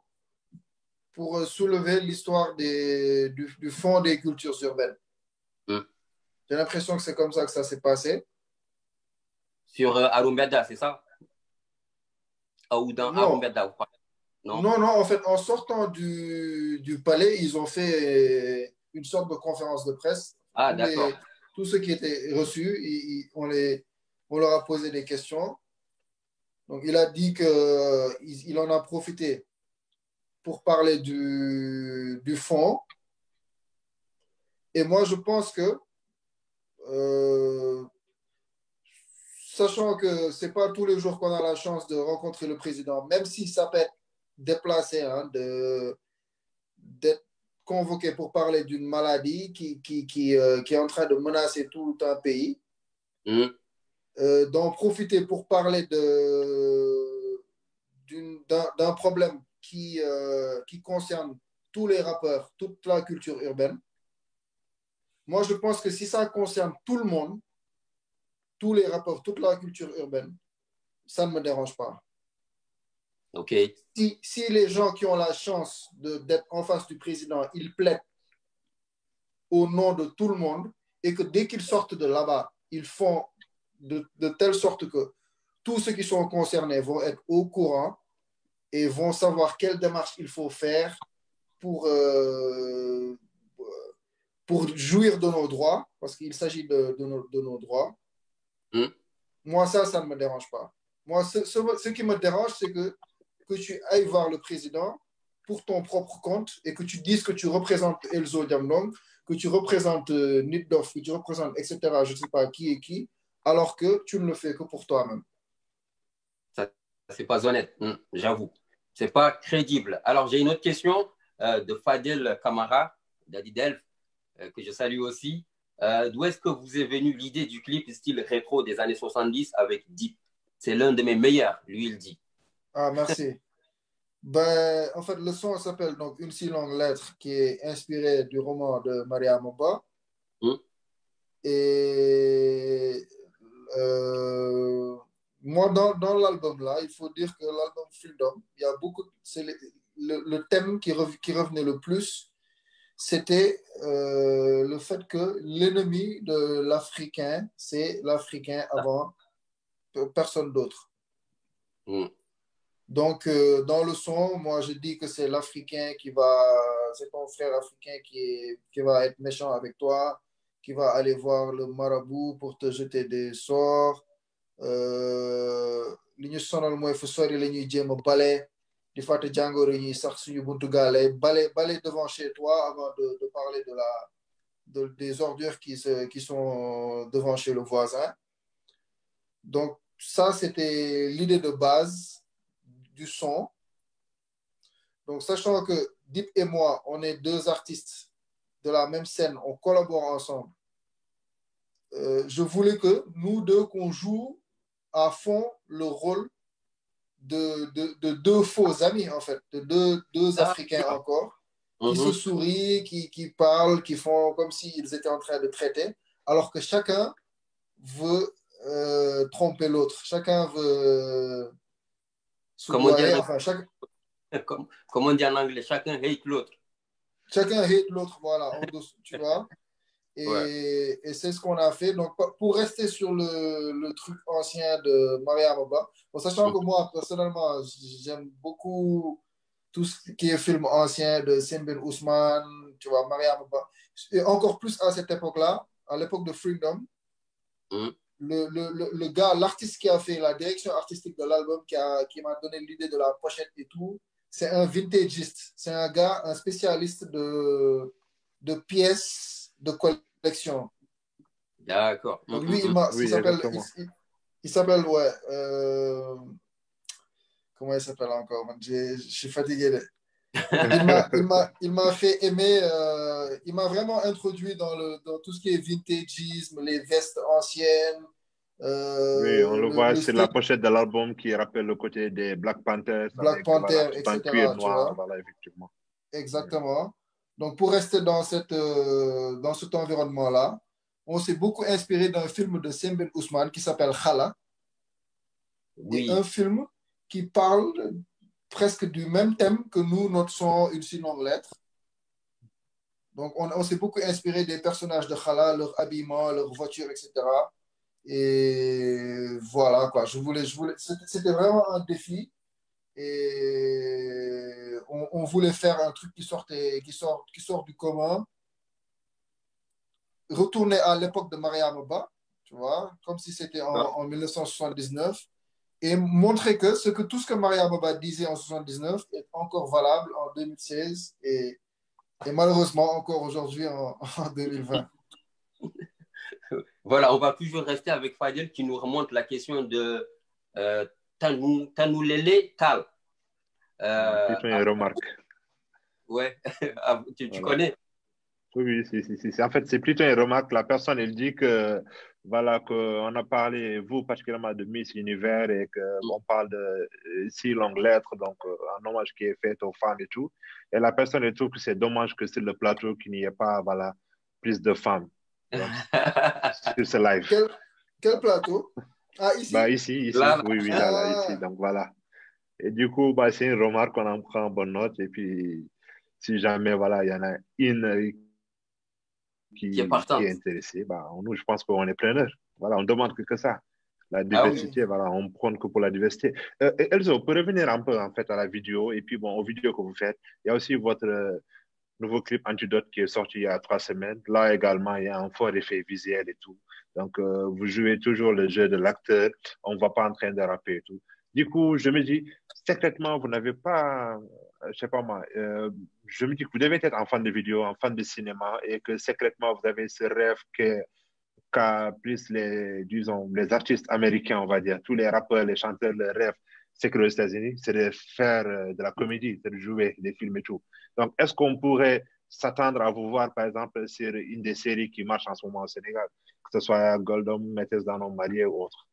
pour soulever l'histoire du Fonds des cultures urbaines. J'ai l'impression que c'est comme ça que ça s'est passé. Sur Arumbeda, c'est ça? Ou dans Non. Arumbeda ou pas? Non, en fait, en sortant du palais, ils ont fait une sorte de conférence de presse. Ah, d'accord. Tous ceux qui étaient reçus, on leur a posé des questions. Donc, il a dit qu'il en a profité pour parler du fond. Et moi, je pense que, sachant que ce n'est pas tous les jours qu'on a la chance de rencontrer le président, même si ça peut être déplacé, hein, d'être convoqué pour parler d'une maladie qui est en train de menacer tout un pays, d'en profiter pour parler d'un problème qui concerne tous les rappeurs, toute la culture urbaine. Moi, je pense que si ça concerne tout le monde, tous les rappeurs, toute la culture urbaine, ça ne me dérange pas. OK. Si les gens qui ont la chance d'être en face du président, ils plaident au nom de tout le monde et que dès qu'ils sortent de là-bas, ils font de telle sorte que tous ceux qui sont concernés vont être au courant et vont savoir quelle démarche il faut faire pour jouir de nos droits, parce qu'il s'agit de nos droits. Moi, ça ne me dérange pas. Moi, ce qui me dérange, c'est que tu ailles voir le président pour ton propre compte et que tu dises que tu représentes Elzo Jamdong, que tu représentes Nitdoff, que tu représentes, etc., je ne sais pas qui et qui, alors que tu ne le fais que pour toi-même. Ça, c'est pas honnête, j'avoue. C'est pas crédible. Alors, j'ai une autre question de Fadel Kamara, d'Adidelf, que je salue aussi. D'où est-ce que vous est venue l'idée du clip style rétro des années 70 avec Deep? C'est l'un de mes meilleurs, lui, il dit. Ah, merci. Ben, en fait, le son s'appelle donc Une si longue lettre, qui est inspiré du roman de Maria Moba. Et moi, dans l'album là, il faut dire que l'album Freedom, il y a beaucoup. C'est le thème qui revenait le plus, c'était le fait que l'ennemi de l'Africain, c'est l'Africain avant personne d'autre. Donc, dans le son, moi, je dis que c'est l'Africain c'est ton frère africain qui va être méchant avec toi, qui va aller voir le marabout pour te jeter des sorts. Li ñu sonal mooy fu sori la ñuy jéem a bale di fàtte jàngoro ñuy sax suñu buntu gaale bale devant chez toi avant de parler des ordures qui sont devant chez le voisin. Donc, ça, c'était l'idée de base du son. Donc, sachant que Dip et moi, on est deux artistes de la même scène, on collabore ensemble. Je voulais que nous deux, qu'on joue à fond le rôle de deux faux amis, en fait, de deux Africains encore, qui se sourient, qui parlent, qui font comme s'ils étaient en train de traiter, alors que chacun veut tromper l'autre. Chacun veut... Comme on dit en anglais, chacun hate l'autre. Chacun hate l'autre, voilà, tu vois. Et c'est ce qu'on a fait. Donc, pour rester sur le truc ancien de Maria Baba, sachant que moi, personnellement, j'aime beaucoup tout ce qui est film ancien de Sembène Ousmane, tu vois, Maria Baba. Et encore plus à cette époque-là, à l'époque de Freedom, le gars, l'artiste qui a fait la direction artistique de l'album, qui m'a donné l'idée de la pochette et tout, c'est un vintagiste. C'est un gars, un spécialiste de pièces de collection. D'accord. Donc lui, il s'appelle, comment il s'appelle encore? Je suis fatigué. Il m'a fait aimer, il m'a vraiment introduit dans tout ce qui est vintagisme, les vestes anciennes. Oui, on le voit, c'est la pochette de l'album qui rappelle le côté des Black Panthers. Black Panther, voilà, etc. Cuir noir, voilà, effectivement. Exactement. Donc, pour rester dans cet environnement-là, on s'est beaucoup inspiré d'un film de Sembène Ousmane qui s'appelle Khala. Oui. Et un film qui parle presque du même thème que nous, notre son, une si longue lettre. Donc, on s'est beaucoup inspiré des personnages de Khala, leur habillement, leur voiture, etc. Et voilà, quoi. C'était vraiment un défi. Et on voulait faire un truc qui sort du commun. Retourner à l'époque de Maria Baba, tu vois, comme si c'était en 1979. Et montrer que tout ce que Maria Baba disait en 1979 est encore valable en 2016 et malheureusement encore aujourd'hui en 2020. Voilà, on va toujours rester avec Fadel qui nous remonte la question de Tanou Lele Tal. Plutôt une remarque. Ouais, tu connais? Oui, en fait, c'est plutôt une remarque. La personne, elle dit que, voilà, qu'on a parlé, vous particulièrement, de Miss Univers et qu'on parle de si longue lettre, donc un hommage qui est fait aux femmes et tout. Et la personne, elle trouve que c'est dommage que sur le plateau, qu'il n'y ait pas, voilà, plus de femmes. Donc, sur ce live. Quel plateau? Ah, ici? Bah, ici. Là. Oui, là, ici. Donc, voilà. Et du coup, bah, c'est une remarque qu'on en prend en bonne note. Et puis, si jamais, voilà, il y en a une qui est intéressé, bah, nous, je pense qu'on est preneur. Voilà, on demande que ça. La diversité, voilà, on prône que pour la diversité. Elzo, on peut revenir un peu, en fait, à la vidéo, et puis, bon, aux vidéos que vous faites. Il y a aussi votre nouveau clip Antidote qui est sorti il y a 3 semaines. Là également, il y a un fort effet visuel et tout. Donc, vous jouez toujours le jeu de l'acteur. On ne va pas en train de rapper et tout. Du coup, je me dis, secrètement, vous n'avez pas, je sais pas moi, je me dis que vous devez être un fan de vidéo, un fan de cinéma et que secrètement, vous avez ce rêve qu'a plus disons, les artistes américains, on va dire, tous les rappeurs, les chanteurs, le rêve, c'est que aux États-Unis, c'est de faire de la comédie, c'est de jouer des films et tout. Donc, est-ce qu'on pourrait s'attendre à vous voir, par exemple, sur une des séries qui marche en ce moment au Sénégal, que ce soit Goldom, Maîtresse d'un homme marié ou autre?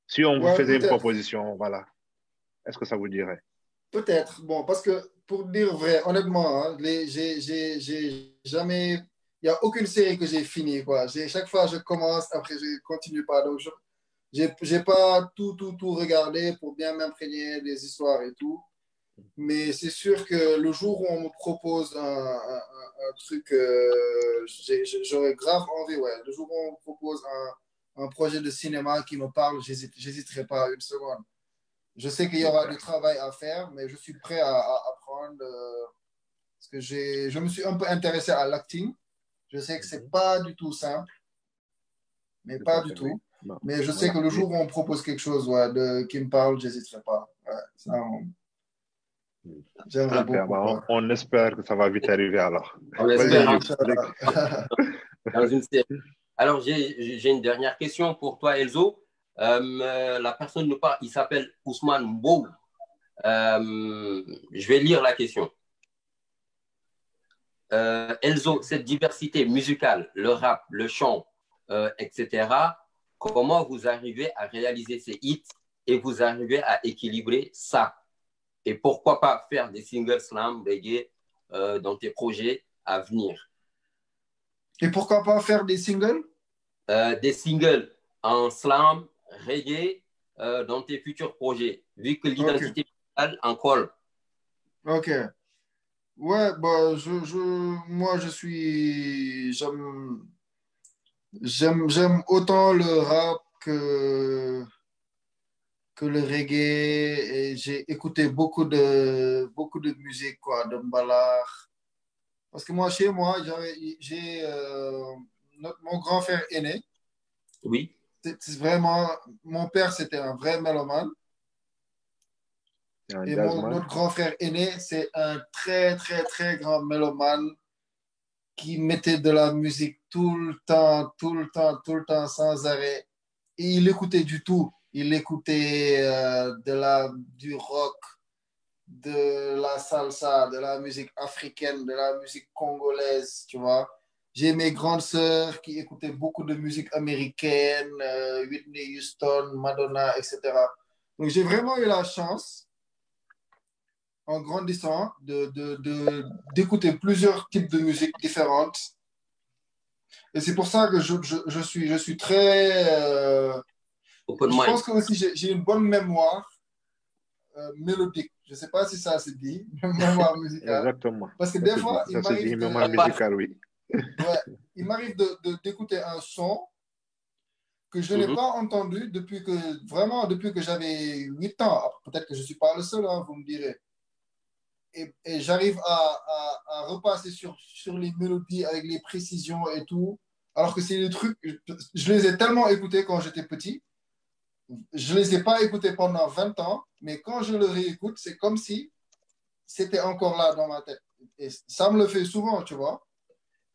Si on vous faisait une proposition, voilà, est-ce que ça vous dirait? Peut-être. Bon, parce que pour dire vrai, honnêtement, hein, j'ai jamais... Il n'y a aucune série que j'ai finie, quoi. Chaque fois, je commence, après, je continue pas. Donc, j'ai pas tout regardé pour bien m'imprégner des histoires et tout. Mais c'est sûr que le jour où on me propose un truc, j'aurais grave envie, ouais. Le jour où on me propose un projet de cinéma qui me parle, j'hésiterai pas une seconde. Je sais qu'il y aura du travail à faire, mais je suis prêt à apprendre parce que je me suis un peu intéressé à l'acting. Je sais que c'est pas du tout simple, mais pas du tout. Non. Mais je sais que le jour où on propose quelque chose qui me parle, j'hésiterai pas. Ouais, ça, j'aimerais beaucoup. On espère que ça va vite arriver alors. On espère. Dans une série. Alors, j'ai une dernière question pour toi, Elzo. La personne nous parle, il s'appelle Ousmane Mbou. Je vais lire la question. Elzo, cette diversité musicale, le rap, le chant, etc., comment vous arrivez à réaliser ces hits et vous arrivez à équilibrer ça? Et pourquoi pas faire des singles slam, reggae dans tes projets à venir? Et pourquoi pas faire des singles? Des singles en slam, reggae dans tes futurs projets, vu que l'identité musicale en colle. Ok. Ouais, bah, moi, j'aime autant le rap que le reggae et j'ai écouté beaucoup de musique, quoi, de mbalar. Parce que moi, chez moi, j'ai mon grand frère aîné. Oui. C'est vraiment, mon père, c'était un vrai mélomane. Et notre grand frère aîné, c'est un très, très, très grand mélomane qui mettait de la musique tout le temps, tout le temps, tout le temps, sans arrêt. Et il écoutait du tout. Il écoutait du rock, de la salsa, de la musique africaine, de la musique congolaise, tu vois. J'ai mes grandes sœurs qui écoutaient beaucoup de musique américaine, Whitney Houston, Madonna, etc. Donc, j'ai vraiment eu la chance, en grandissant, d'écouter plusieurs types de musique différentes. Et c'est pour ça que je suis très... je pense que aussi j'ai une bonne mémoire mélodique. Je ne sais pas si ça se dit, mémoire musicale. Exactement. Parce que des fois, il m'arrive mémoire musicale, oui. Ouais, il m'arrive d'écouter un son que je n'ai pas entendu depuis que j'avais 8 ans. Peut-être que je ne suis pas le seul, hein, vous me direz. Et j'arrive à repasser sur les mélodies avec les précisions et tout. Alors que c'est des trucs, je les ai tellement écoutés quand j'étais petit. Je ne les ai pas écoutés pendant 20 ans, mais quand je le réécoute, c'est comme si c'était encore là dans ma tête. Et ça me le fait souvent, tu vois.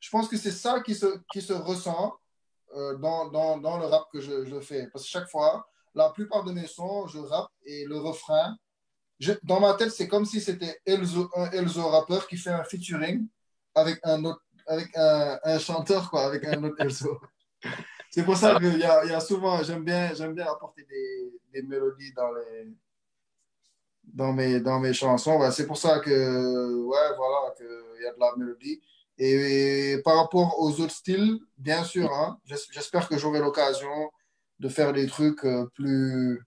Je pense que c'est ça qui se ressent dans le rap que je fais. Parce que chaque fois, la plupart de mes sons, je rappe et le refrain, dans ma tête, c'est comme si c'était un Elzo rappeur qui fait un featuring avec un chanteur, quoi, avec un autre Elzo. C'est pour ça qu'il y a souvent, j'aime bien apporter des mélodies dans mes chansons. Ouais, c'est pour ça que, ouais, voilà, qu'il y a de la mélodie. Et par rapport aux autres styles, bien sûr, hein, j'espère que j'aurai l'occasion de faire des trucs plus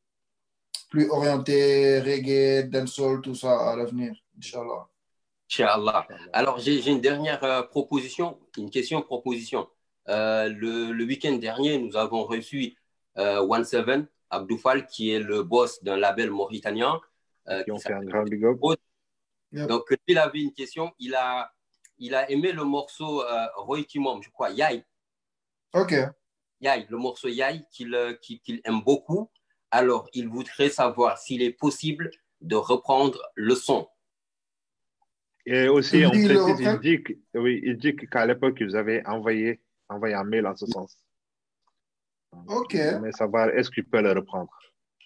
orientés, reggae, dancehall, tout ça à l'avenir, Inch'Allah. Inch'Allah. Alors, j'ai une dernière proposition, une question-proposition. Le week-end dernier, nous avons reçu One Seven, Abdou Fall, qui est le boss d'un label mauritanien. Qui ont fait un grand big up. Yep. Donc, lui, il avait une question. Il a aimé le morceau Roy Kimom, je crois, Yai. OK. Yai, le morceau Yai qu'il aime beaucoup. Alors, il voudrait savoir s'il est possible de reprendre le son. Et aussi, on précise, il dit qu'à l'époque, ils avaient envoyé un mail en ce sens. OK. Mais savoir, est-ce qu'il peut le reprendre,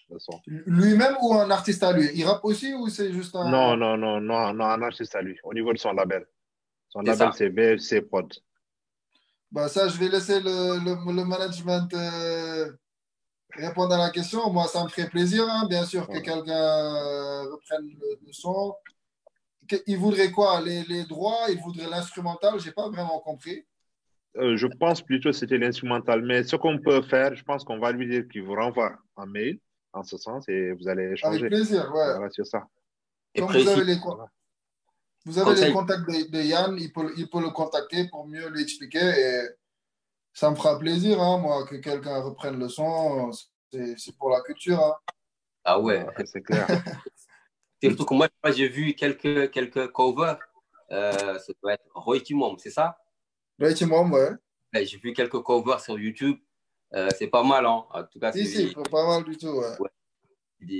le son? Lui-même ou un artiste à lui? Il rappe aussi ou c'est juste un... Non, un artiste à lui, au niveau de son label. Son label, c'est VFC Prod. Bah ça, je vais laisser le management répondre à la question. Moi, ça me ferait plaisir, hein, bien sûr, que quelqu'un reprenne le son. Il voudrait quoi? Les droits? Il voudrait l'instrumental? Je n'ai pas vraiment compris. Je pense plutôt que c'était l'instrumental. Mais ce qu'on peut faire, je pense qu'on va lui dire qu'il vous renvoie un mail en ce sens et vous allez échanger. Avec plaisir, ouais. Voilà, c'est ça. Comme vous avez les contacts de Yann, il peut le contacter pour mieux lui expliquer. Et ça me fera plaisir, hein, moi, que quelqu'un reprenne le son. C'est pour la culture. Hein. Ah ouais. C'est clair. Surtout que moi, j'ai vu quelques covers. Ça doit être Roy Timom, c'est ça? Roy Timom, ouais. Ouais, j'ai vu quelques covers sur YouTube. C'est pas mal, hein? En tout cas, Si, pas mal du tout, ouais. Ouais,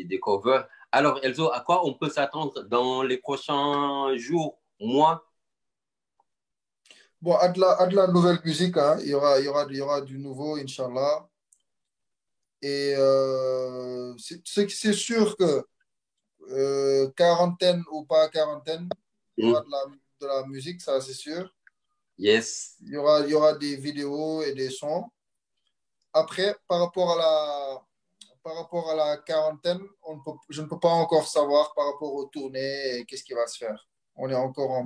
des covers. Alors, Elzo, à quoi on peut s'attendre dans les prochains jours, mois? Bon, à de la nouvelle musique, hein. Il y aura du nouveau, Inch'Allah. Et c'est sûr que quarantaine ou pas quarantaine, il y aura de la musique, ça c'est sûr. Yes. Il y aura des vidéos et des sons. Après, par rapport à la quarantaine, je ne peux pas encore savoir par rapport aux tournées et qu'est-ce qui va se faire. On est encore en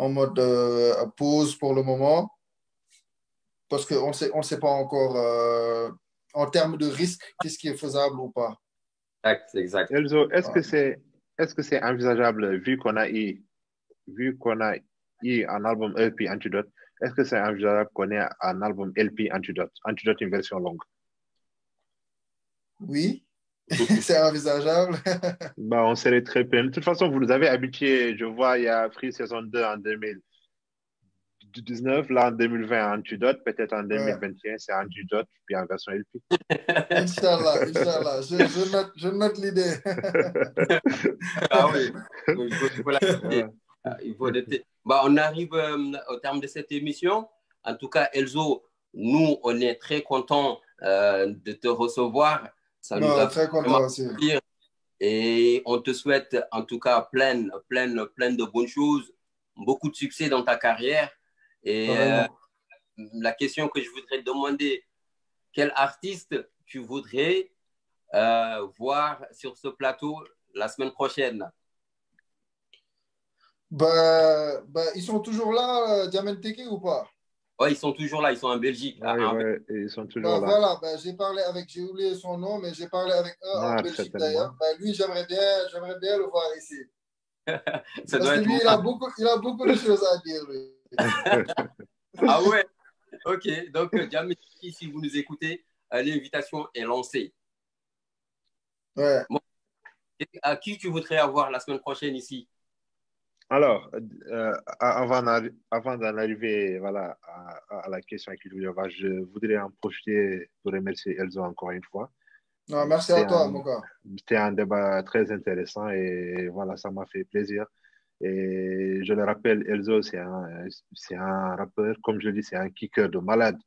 mode pause pour le moment parce qu'on ne sait pas encore en termes de risque qu'est-ce qui est faisable ou pas. Exact, exact. Elzo, est-ce que c'est envisageable, vu qu'on a eu un album LP Antidote, est-ce que c'est envisageable qu'on ait un album LP Antidote, Antidote une version longue? Oui, c'est envisageable. Bah, on serait très plein. De toute façon, vous nous avez habitués. Je vois, il y a Free Saison 2 en 2019, là en 2020, Antidote, peut-être en 2021, c'est Antidote, puis en version LP. Inch'Allah, Inch'Allah. Je note l'idée. Ah oui, il faut noter. Bah, on arrive au terme de cette émission. En tout cas, Elzo, nous, on est très contents de te recevoir. Ça nous a très content aussi. plaisir. Et on te souhaite en tout cas plein de bonnes choses, beaucoup de succès dans ta carrière. Et la question que je voudrais te demander, quel artiste tu voudrais voir sur ce plateau la semaine prochaine? Ils sont toujours là, Diamanteke, ou pas? Ouais, ils sont toujours là, ils sont en Belgique. Oui, ils sont toujours là. Voilà, j'ai oublié son nom, mais j'ai parlé avec eux en Belgique d'ailleurs. Lui, j'aimerais bien le voir ici. Parce que lui, il a beaucoup de choses à dire, lui. Ah ouais, ok. Donc, Diamanteke, si vous nous écoutez, l'invitation est lancée. Ouais. Bon, à qui tu voudrais avoir la semaine prochaine ici? Alors, avant d'en arriver voilà, à la question qui je voudrais en profiter pour remercier Elzo encore une fois. Non, merci à toi, Moka. C'était un débat très intéressant et voilà, ça m'a fait plaisir. Et je le rappelle, Elzo, c'est un rappeur, comme je dis, c'est un kicker de malade.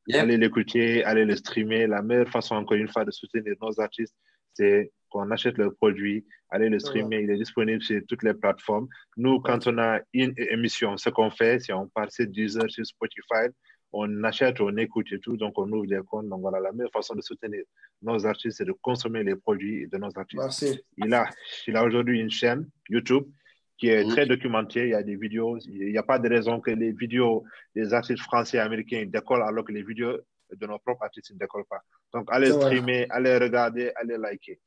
Yep. Allez l'écouter, allez le streamer. La meilleure façon, encore une fois, de soutenir nos artistes, c'est qu'on achète leurs produits, allez le streamer, il est disponible sur toutes les plateformes. Nous, quand on a une émission, ce qu'on fait, c'est on passe 10 heures sur Spotify, on achète, on écoute et tout, donc on ouvre des comptes. Donc voilà, la meilleure façon de soutenir nos artistes, c'est de consommer les produits de nos artistes. Merci. Il a aujourd'hui une chaîne YouTube qui est très documentée. Il y a des vidéos. Il n'y a pas de raison que les vidéos des artistes français et américains décollent alors que les vidéos de nos propres artistes ne décollent pas. Donc, allez streamer, allez regarder, allez liker.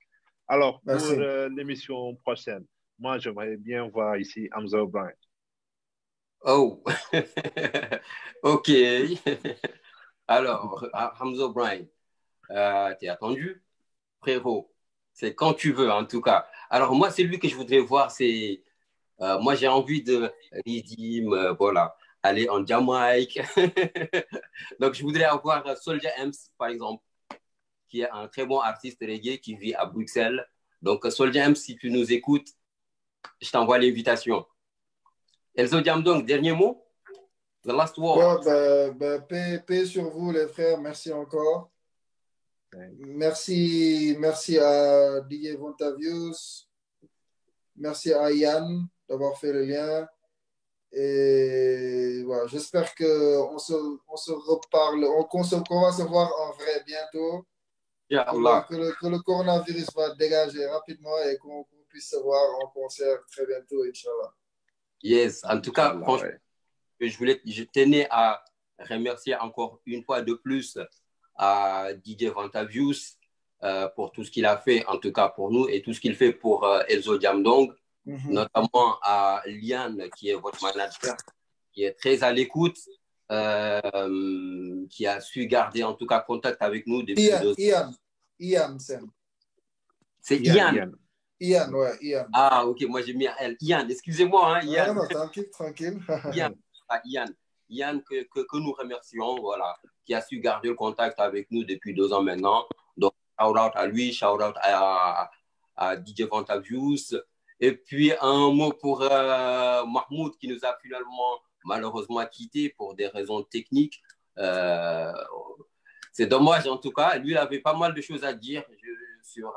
Alors, pour l'émission prochaine, moi, j'aimerais bien voir ici Hamza O'Brien. Oh, ok. Alors, Hamza O'Brien, t'es attendu, frérot. C'est quand tu veux, en tout cas. Alors, moi, c'est lui que je voudrais voir, c'est... moi, j'ai envie de redeem, voilà, aller en Jamaïque. Donc, je voudrais avoir Soulja Ems, par exemple, qui est un très bon artiste reggae qui vit à Bruxelles. Donc, Soulja Ems, si tu nous écoutes, je t'envoie l'invitation. Elzo Jamdong, dernier mot? The last word. Paix sur vous, les frères. Merci encore. Merci à DJ Vontavius. Merci à Yann d'avoir fait le lien. Et voilà, j'espère qu'on se reparle, qu'on va se voir en vrai bientôt. Que le coronavirus va dégager rapidement et qu'on puisse se voir en concert très bientôt, Inch'Allah. Yes, en tout cas, franchement, je tenais à remercier encore une fois de plus à DJ Vantavius pour tout ce qu'il a fait, en tout cas pour nous, et tout ce qu'il fait pour Elzo Jamdong, notamment à Liane, qui est votre manager, qui est très à l'écoute, qui a su garder en tout cas contact avec nous depuis Ian. C'est Ian. Ian, ouais, Ian. Ah, ok, moi j'ai mis un L. Ian, excusez-moi, hein, Ian. Non, tranquille, tranquille. Ian que nous remercions, voilà, qui a su garder le contact avec nous depuis 2 ans maintenant. Donc, shout-out à lui, shout-out à DJ Vantavius. Et puis, un mot pour Mahmoud qui nous a finalement malheureusement quittés pour des raisons techniques. C'est dommage en tout cas. Lui, il avait pas mal de choses à dire sur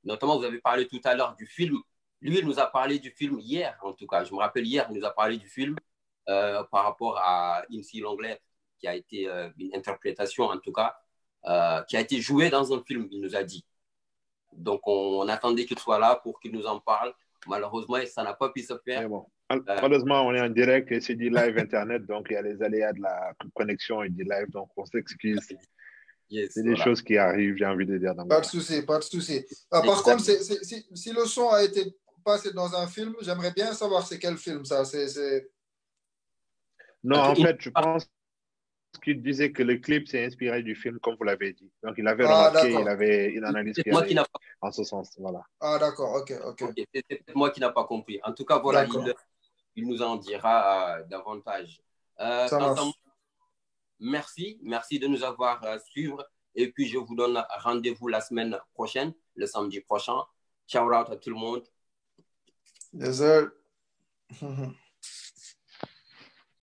notamment, vous avez parlé tout à l'heure du film. Lui, il nous a parlé du film hier, en tout cas. Je me rappelle hier, il nous a parlé du film par rapport à Incy Langlais, qui a été une interprétation, en tout cas, qui a été jouée dans un film, il nous a dit. Donc, on attendait qu'il soit là pour qu'il nous en parle. Malheureusement, ça n'a pas pu se faire. Bon. Malheureusement, on est en direct et c'est du live Internet, donc il y a les aléas de la connexion et du live, donc on s'excuse. Yes, c'est des choses qui arrivent, j'ai envie de dire. Pas de souci, pas de souci. Par contre, si le son a été passé dans un film, j'aimerais bien savoir c'est quel film ça. Non, en fait, je pense qu'il disait que le clip s'est inspiré du film, comme vous l'avez dit. Donc, il avait remarqué, il avait une analyse qui allait en ce sens. Voilà. Ah, d'accord, ok. C'est peut-être moi qui n'ai pas compris. En tout cas, voilà, il nous en dira davantage. Merci de nous avoir suivis. Et puis, je vous donne rendez-vous la semaine prochaine, le samedi prochain. Ciao out à tout le monde. Yes, sir.